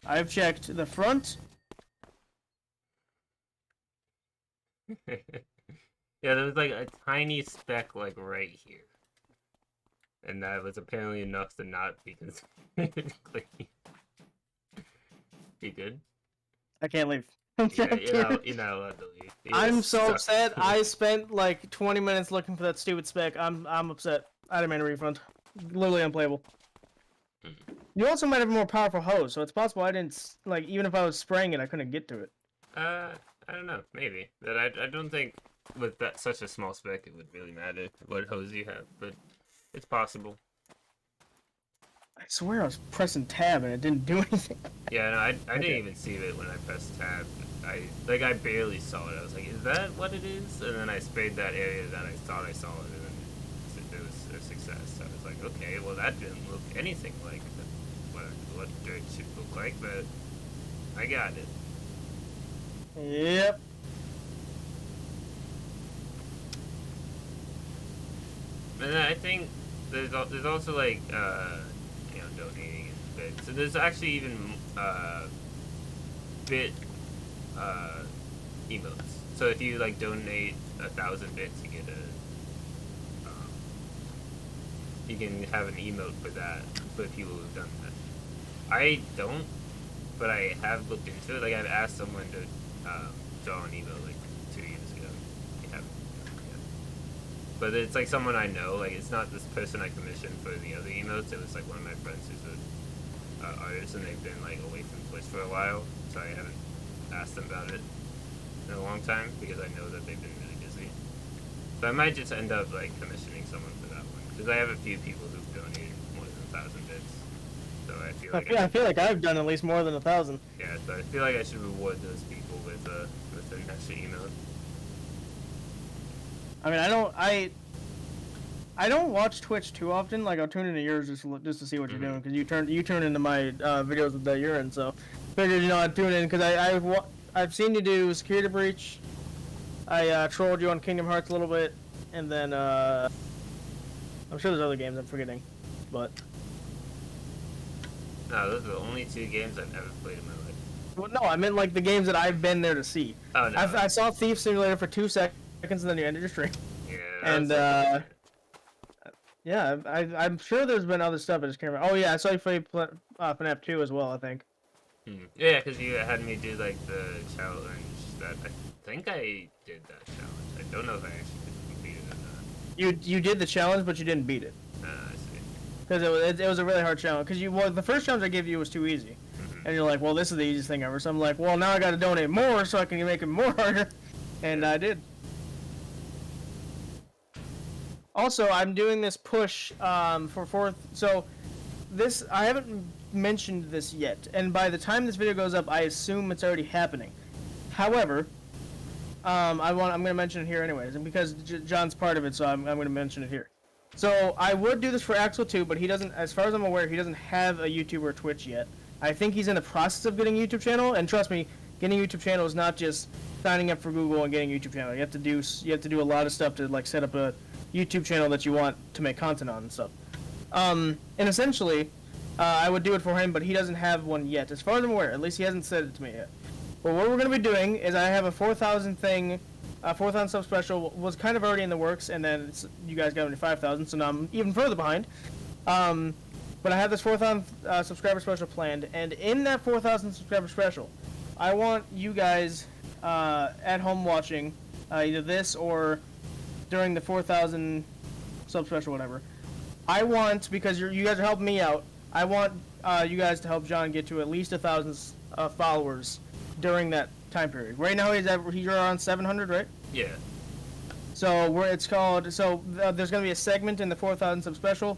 I've checked the front. Yeah, there was like a tiny speck like right here. And that was apparently enough to not be considered clean. You good? I can't leave. Yeah, you're not allowed to leave. I'm so upset. I spent like 20 minutes looking for that stupid spec. I'm upset. I demand a refund. Literally unplayable. You also might have a more powerful hose, so it's possible I didn't, like, even if I was spraying it, I couldn't get to it. I don't know. Maybe. But I don't think with that such a small spec it would really matter what hose you have, but it's possible. I swear I was pressing tab and it didn't do anything. Yeah, no, I didn't even see it when I pressed tab. I barely saw it. I was like, is that what it is? And then I sprayed that area that I thought I saw it, and then it was a success. So I was like, okay, well that didn't look anything like what dirt should look like, but I got it. Yep. And then I think there's also like donating and bits. So there's actually even bit emotes. So if you like donate 1,000 bits, you get you can have an emote for that for people who've done that. I don't, but I have looked into it. Like I've asked someone to draw an email like 2 years ago. They haven't done it yet. But it's like someone I know. Like it's not this person I commissioned for the other emails. It was like one of my friends who's an artist, and they've been like away from Twitch for a while, so I haven't asked them about it in a long time because I know that they've been really busy. So I might just end up like commissioning someone for that one because I have a few people who've donated more than 1,000 bits. So I feel like I feel like I've done at least more than 1,000. yeah, so I feel like I should reward those people with an extra email. I mean, I don't watch Twitch too often. Like I'll tune into yours just to see what you're doing because you turn into my videos that you're in. So figured I'd tune in because I've seen you do Security Breach. I trolled you on Kingdom Hearts a little bit, and then I'm sure there's other games I'm forgetting, but No, those are the only 2 games I've ever played in my life. well, no, I meant like the games that I've been there to see. Oh no. I saw Thief Simulator for 2 seconds and then you ended your stream. Yeah. And yeah, I'm sure there's been other stuff I just can't remember. Oh yeah, I saw you play FNAF 2 as well, I think. Yeah, because you had me do like the challenge that I think I did that challenge. I don't know if I actually completed it or not. You did the challenge, but you didn't beat it. I see. Because it was a really hard challenge. Because the first challenge I gave you was too easy. And you're like, well, this is the easiest thing ever. So I'm like, well, now I got to donate more so I can make it more harder. And I did. Also, I'm doing this push for 4th. So I haven't mentioned this yet. And by the time this video goes up, I assume it's already happening. However, I'm going to mention it here anyways. And because John's part of it, so I'm going to mention it here. So I would do this for Axel too, but he doesn't, as far as I'm aware, he doesn't have a YouTube or Twitch yet. I think he's in the process of getting a YouTube channel, and trust me, getting a YouTube channel is not just signing up for Google and getting a YouTube channel. You have to do a lot of stuff to like set up a YouTube channel that you want to make content on and stuff. And essentially, I would do it for him, but he doesn't have one yet, as far as I'm aware. At least he hasn't said it to me yet. But what we're going to be doing is I have a 4,000 thing. 4,000 sub special was kind of already in the works, and then you guys got me to 5,000, so now I'm even further behind. But I have this 4,000 subscriber special planned, and in that 4,000 subscriber special, I want you guys at home watching either this or during the 4,000 sub special, whatever. I want, because you guys are helping me out, I want you guys to help John get to at least 1,000 followers during that time period. Right now he's around 700, right? Yeah. So there's gonna be a segment in the 4,000 sub special.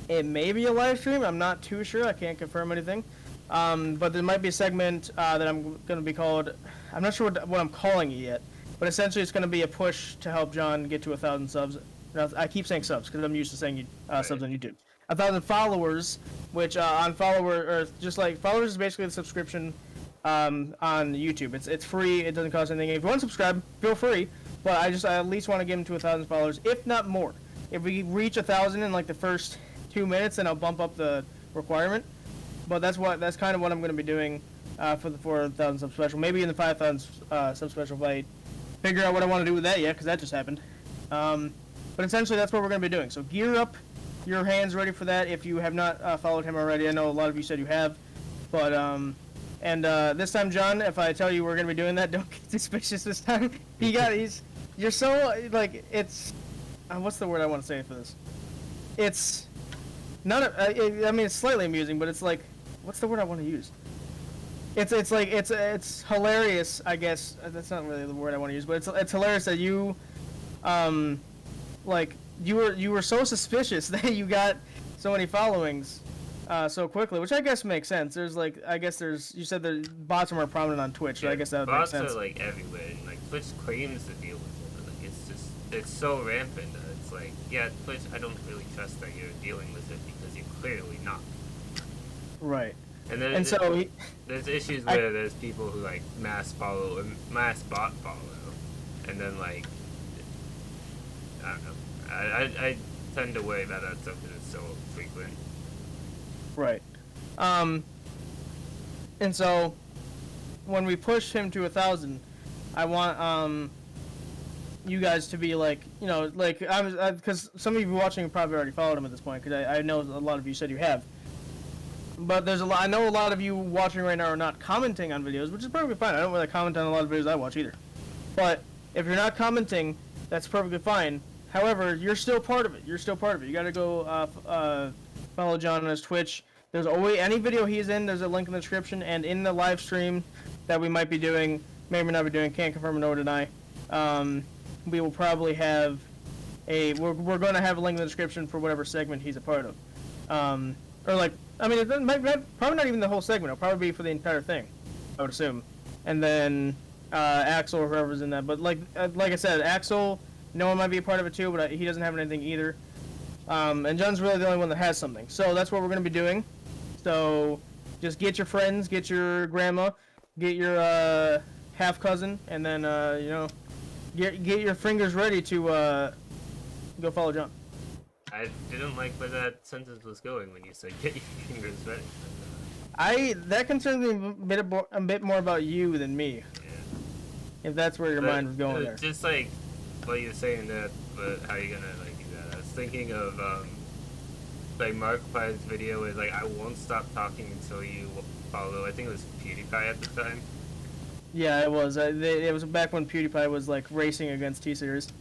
It may be a live stream. I'm not too sure. I can't confirm anything. But there might be a segment that I'm gonna be called. I'm not sure what I'm calling it yet. But essentially, it's gonna be a push to help John get to 1,000 subs. Now, I keep saying subs because I'm used to saying subs on YouTube. 1,000 followers, which on followers is basically the subscription on YouTube. It's free. It doesn't cost anything. If you want to subscribe, feel free. But I at least want to get him to 1,000 followers, if not more. If we reach 1,000 in like the first 2 minutes, then I'll bump up the requirement. But that's kind of what I'm going to be doing for the 4,000 sub special. Maybe in the 5,000 sub special, if I figure out what I want to do with that yet, because that just happened. But essentially, that's what we're going to be doing. So gear up your hands ready for that if you have not followed him already. I know a lot of you said you have. But this time, John, if I tell you we're going to be doing that, don't get suspicious this time. You're so, like, it's, what's the word I want to say for this? It's not, I mean, it's slightly amusing, but it's like, what's the word I want to use? It's hilarious, I guess. That's not really the word I want to use, but it's hilarious that you, like, you were so suspicious that you got so many followings so quickly, which I guess makes sense. You said the bots are more prominent on Twitch, so I guess that would make sense. Bots are like everywhere. Like Twitch claims to deal with it, but like it's so rampant that it's like, yeah, Twitch, I don't really trust that you're dealing with it because you're clearly not. Right. And there's issues where there's people who like mass bot follow, and then like I don't know. I tend to worry about that stuff because it's so frequent. Right. And so when we push him to 1,000, I want you guys to be like, like because some of you watching probably already followed him at this point because I know a lot of you said you have. But there's a lot. I know a lot of you watching right now are not commenting on videos, which is perfectly fine. I don't really comment on a lot of videos I watch either. But if you're not commenting, that's perfectly fine. However, you're still part of it. You're still part of it. You gotta go follow John on his Twitch. There's always any video he's in. There's a link in the description, and in the live stream that we might be doing, may or may not be doing, can't confirm nor deny. We will probably have we're going to have a link in the description for whatever segment he's a part of. Or like, I mean, probably not even the whole segment. It'll probably be for the entire thing, I would assume. And then Axel or whoever's in that. But like I said, Axel, no one might be a part of it too, but he doesn't have anything either. And John's really the only one that has something. So that's what we're going to be doing. So just get your friends, get your grandma, get your half cousin, and then you know, get your fingers ready to go follow John. I didn't like where that sentence was going when you said get your fingers ready. That concerns me a bit more about you than me. Yeah. If that's where your mind was going there. Just like what you're saying that, but how you gonna like do that? I was thinking of like Markiplier's video where like I won't stop talking until you follow. I think it was PewDiePie at the time. Yeah, it was. It was back when PewDiePie was like racing against T-Series.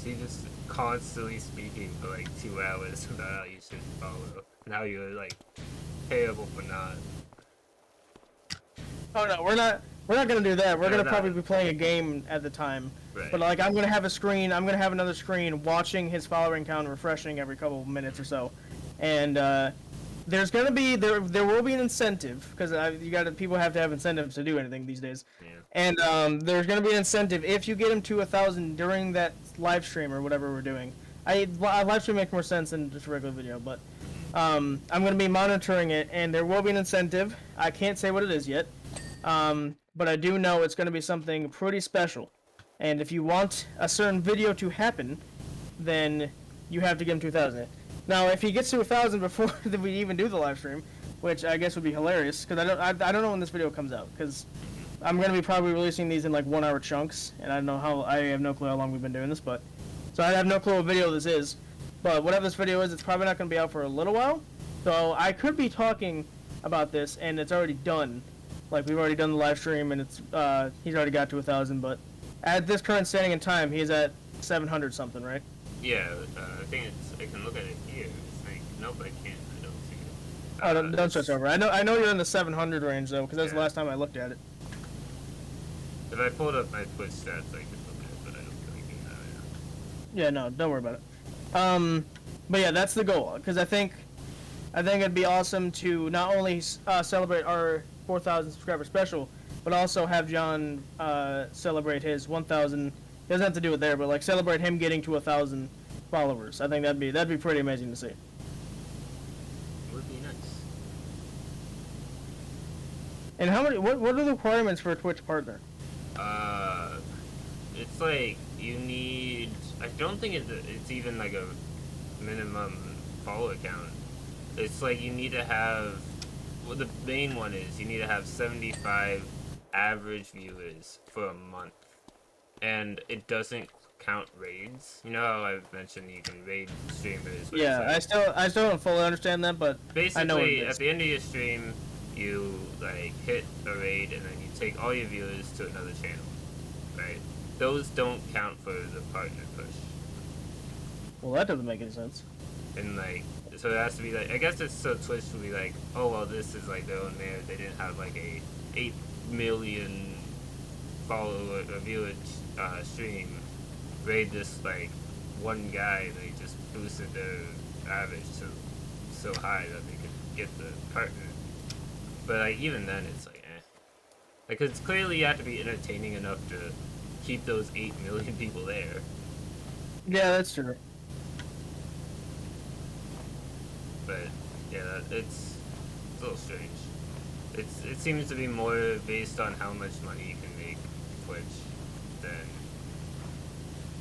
He just constantly speaking for like 2 hours about how you should follow. Now you're like terrible for not. Oh no, we're not gonna do that. We're gonna probably be playing a game at the time. Right. But like I'm gonna have a screen. I'm gonna have another screen watching his following count refreshing every couple of minutes or so, and there's gonna be there will be an incentive because people have to have incentives to do anything these days. Yeah. And there's gonna be an incentive if you get him to 1,000 during that live stream or whatever we're doing. Live stream makes more sense than just a regular video, but I'm gonna be monitoring it, and there will be an incentive. I can't say what it is yet, but I do know it's gonna be something pretty special. And if you want a certain video to happen, then you have to get him to 1,000. Now, if he gets to 1,000 before we even do the live stream, which I guess would be hilarious, because I don't know when this video comes out, because I'm going to be probably releasing these in like 1 hour chunks, and I have no clue how long we've been doing this, but so I have no clue what video this is. But whatever this video is, it's probably not going to be out for a little while. So I could be talking about this, and it's already done. Like we've already done the live stream, and it's he's already got to 1,000. But at this current standing in time, he's at 700 something, right? Yeah, I think I can look at it here. It's like, nope, I can't. I don't see it. Don't switch over. I know you're in the 700 range though, because that's the last time I looked at it. If I pulled up my Twitch stats, I could look at it, but I don't really do that right now. Yeah, no, don't worry about it. But yeah, that's the goal, because I think it'd be awesome to not only celebrate our 4,000 subscriber special, but also have John celebrate his 1,000. He doesn't have to do it there, but like celebrate him getting to 1,000 followers. I think that'd be pretty amazing to see. It would be nice. And how many? What are the requirements for a Twitch partner? It's like you need. I don't think it's even like a minimum follower count. It's like you need to have. Well, the main one is you need to have 75 average viewers for a month, and it doesn't count raids. You know how I've mentioned you can raid streamers. Yeah, like, I still don't fully understand that, but basically I know what it is. At the end of your stream, you like hit a raid, and then you take all your viewers to another channel, right? Those don't count for the partner push. Well, that doesn't make any sense. And like, so it has to be like, I guess it's so Twitch will be like, oh well, this is like their own merit. They didn't have like a 8 million follower or viewer stream. Raid this like one guy, and they just boosted their average to so high that they could get the partner. But like even then, it's like, like, cause clearly you have to be entertaining enough to keep those 8 million people there. Yeah, that's true. But yeah, it's a little strange. It seems to be more based on how much money you can make Twitch than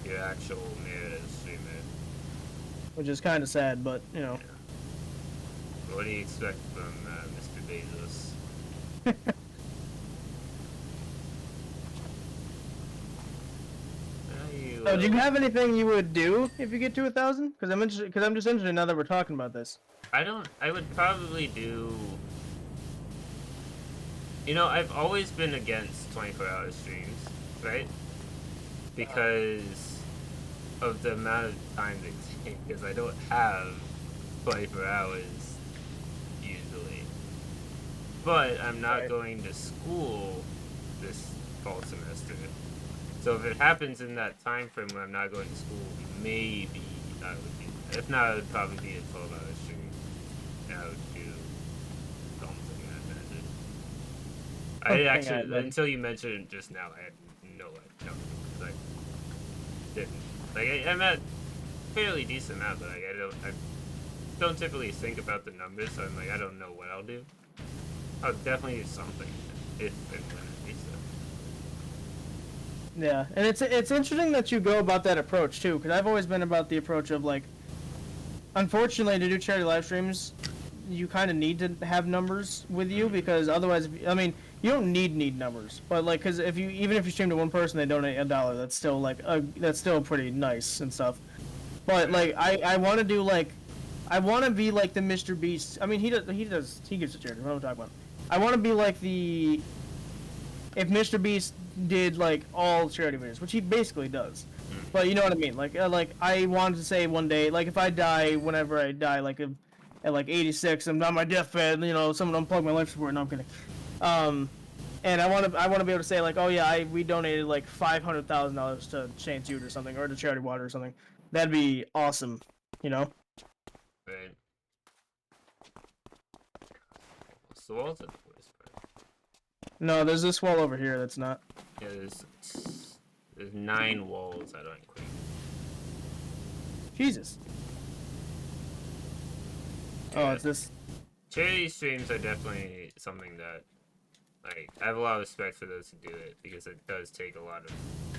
your actual merit as a streamer. Which is kind of sad, but you know. Yeah. What do you expect from Mr. Bezos? So, do you have anything you would do if you get to 1,000? Because I'm just interested now that we're talking about this. I would probably do. You know, I've always been against 24-hour streams, right? Because of the amount of time they take. Because I don't have 24 hours usually. But I'm not going to school this fall semester. So if it happens in that time frame when I'm not going to school, maybe I would do that. If not, it would probably be a 12-hour stream. And I would do something, I imagine. I actually, until you mentioned it just now, I had no idea. Like, didn't. Like, I'm at fairly decent amount, but like, I don't typically think about the numbers, so I'm like, I don't know what I'll do. I'll definitely do something if and when it needs to. Yeah, and it's interesting that you go about that approach too, because I've always been about the approach of like, unfortunately, to do charity live streams, you kind of need to have numbers with you because otherwise, I mean, you don't need numbers, but like, because even if you stream to one person, they donate $1, that's still like that's still pretty nice and stuff. But like, I want to do like, I want to be like the Mr. Beast. I mean, he gives to charity. What am I talking about? I want to be like if Mr. Beast did like all charity videos, which he basically does. But you know what I mean? Like I wanted to say one day, like if I die, whenever I die, like at like 86, I'm on my deathbed, you know, someone unplug my life support. No, I'm kidding. And I want to be able to say like, oh yeah, we donated like $500,000 to St. Jude or something, or to Charity Water or something. That'd be awesome, you know. Right. So wall's at the worst part. No, there's this wall over here that's not. Yeah, there's 9 walls that aren't clean. Jesus. Yeah. Oh, it's this. Charity streams are definitely something that, like, I have a lot of respect for those who do it because it does take a lot of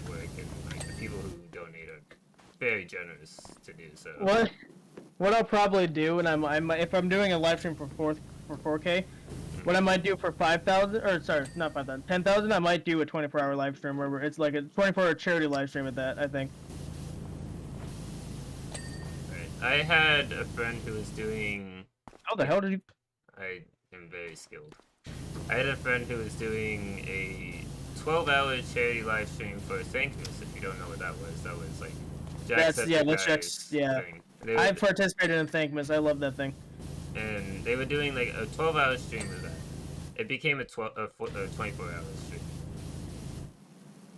work, and like the people who donate are very generous to do so. What I'll probably do, and if I'm doing a live stream for 4K, what I might do for 5,000, or sorry, not 5,000, 10,000, I might do a 24-hour live stream where it's like a 24-hour charity live stream at that, I think. Right. I had a friend who was doing. How the hell did you? I am very skilled. I had a friend who was doing a 12-hour charity live stream for Thankmas. If you don't know what that was like Jack's thing. I participated in Thankmas. I love that thing. And they were doing like a 12-hour stream of that. It became a 24-hour stream.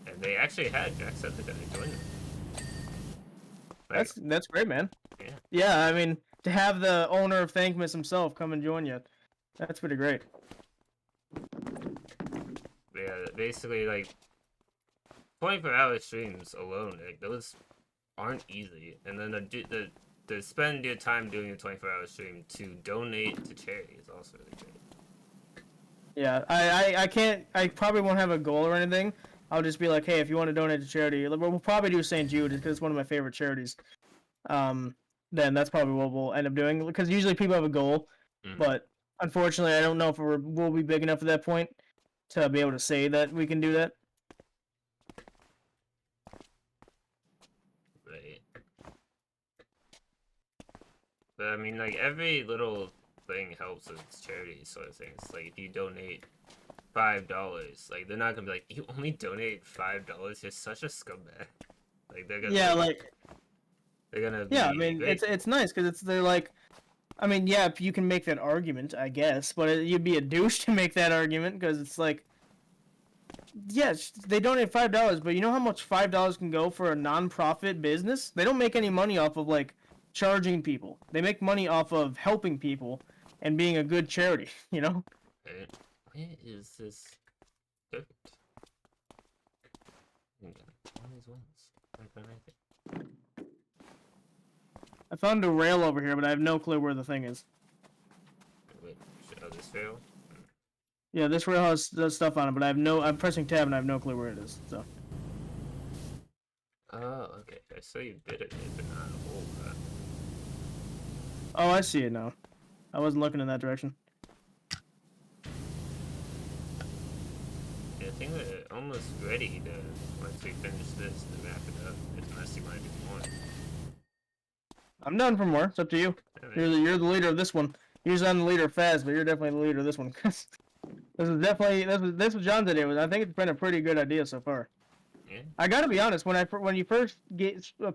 And they actually had Jacksepticeye join them. Like, That's great, man. Yeah. Yeah, I mean, to have the owner of Thankmas himself come and join you, that's pretty great. Yeah, basically, like, 24-hour streams alone, like, those aren't easy. And then to spend your time doing a 24-hour stream to donate to charity is also really great. Yeah, I probably won't have a goal or anything. I'll just be like, hey, if you want to donate to charity, we'll probably do St. Jude because it's one of my favorite charities. Then that's probably what we'll end up doing because usually people have a goal, but unfortunately, I don't know if we'll be big enough at that point to be able to say that we can do that. Right. But I mean, like, every little thing helps with charity sort of things. Like, if you donate $5, like, they're not gonna be like, you only donate $5? You're such a scumbag. Like, they're gonna they're gonna be I mean, great. it's nice because they're like, I mean, yeah, you can make that argument, I guess, but you'd be a douche to make that argument because it's like, yes, they donate $5, but you know how much $5 can go for a non-profit business? They don't make any money off of like charging people. They make money off of helping people and being a good charity, you know? Where is this? Perfect. All these ones. I found a rail over here, but I have no clue where the thing is. Wait, this rail? Yeah, this rail has stuff on it, but I'm pressing tab and I have no clue where it is, so. Oh, okay. I saw you bit it, but not a whole lot. Oh, I see it now. I wasn't looking in that direction. Yeah, I think we're almost ready to, once we finish this, to wrap it up, unless you want to do more. I'm down for more. It's up to you. You're the leader of this one. Usually I'm the leader of Faz, but you're definitely the leader of this one. This is definitely this was John's idea. I think it's been a pretty good idea so far. Yeah. I gotta be honest. When you first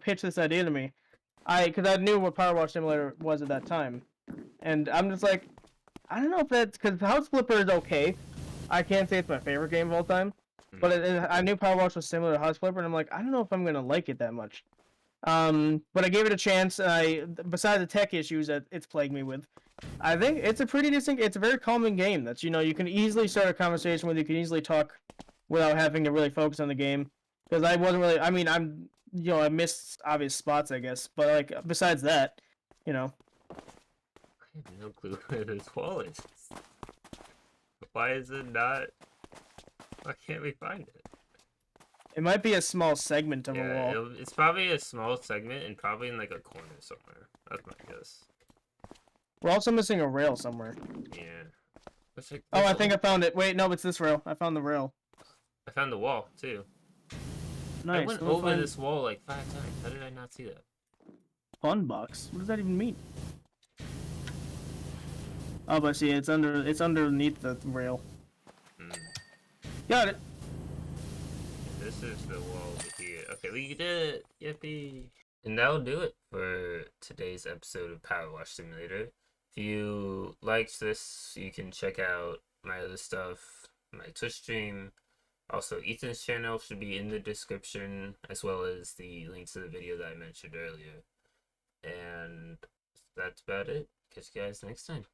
pitched this idea to me, because I knew what PowerWash Simulator was at that time, and I'm just like, I don't know if that's because House Flipper is okay. I can't say it's my favorite game of all time, but I knew PowerWash was similar to House Flipper, and I'm like, I don't know if I'm gonna like it that much. But I gave it a chance. Besides the tech issues that it's plagued me with, I think it's a pretty decent. It's a very calming game. That's you can easily start a conversation with. You can easily talk without having to really focus on the game. Because I wasn't really. I mean, I missed obvious spots, I guess. But like besides that, I have no clue where this wall is. Why is it not? Why can't we find it? it might be a small segment of a wall. It's probably a small segment and probably in like a corner somewhere. That's my guess. We're also missing a rail somewhere. Yeah. Like oh, I think I found it. Wait, no, it's this rail. I found the rail. I found the wall too. Nice. I went over this wall like 5 times. How did I not see that? Fun box. What does that even mean? Oh, but see, it's underneath the rail. Got it. This is the wall over here. Okay, we did it. Yippee! And that'll do it for today's episode of PowerWash Simulator. If you liked this, you can check out my other stuff, my Twitch stream. Also, Ethan's channel should be in the description, as well as the links to the video that I mentioned earlier. And that's about it. Catch you guys next time.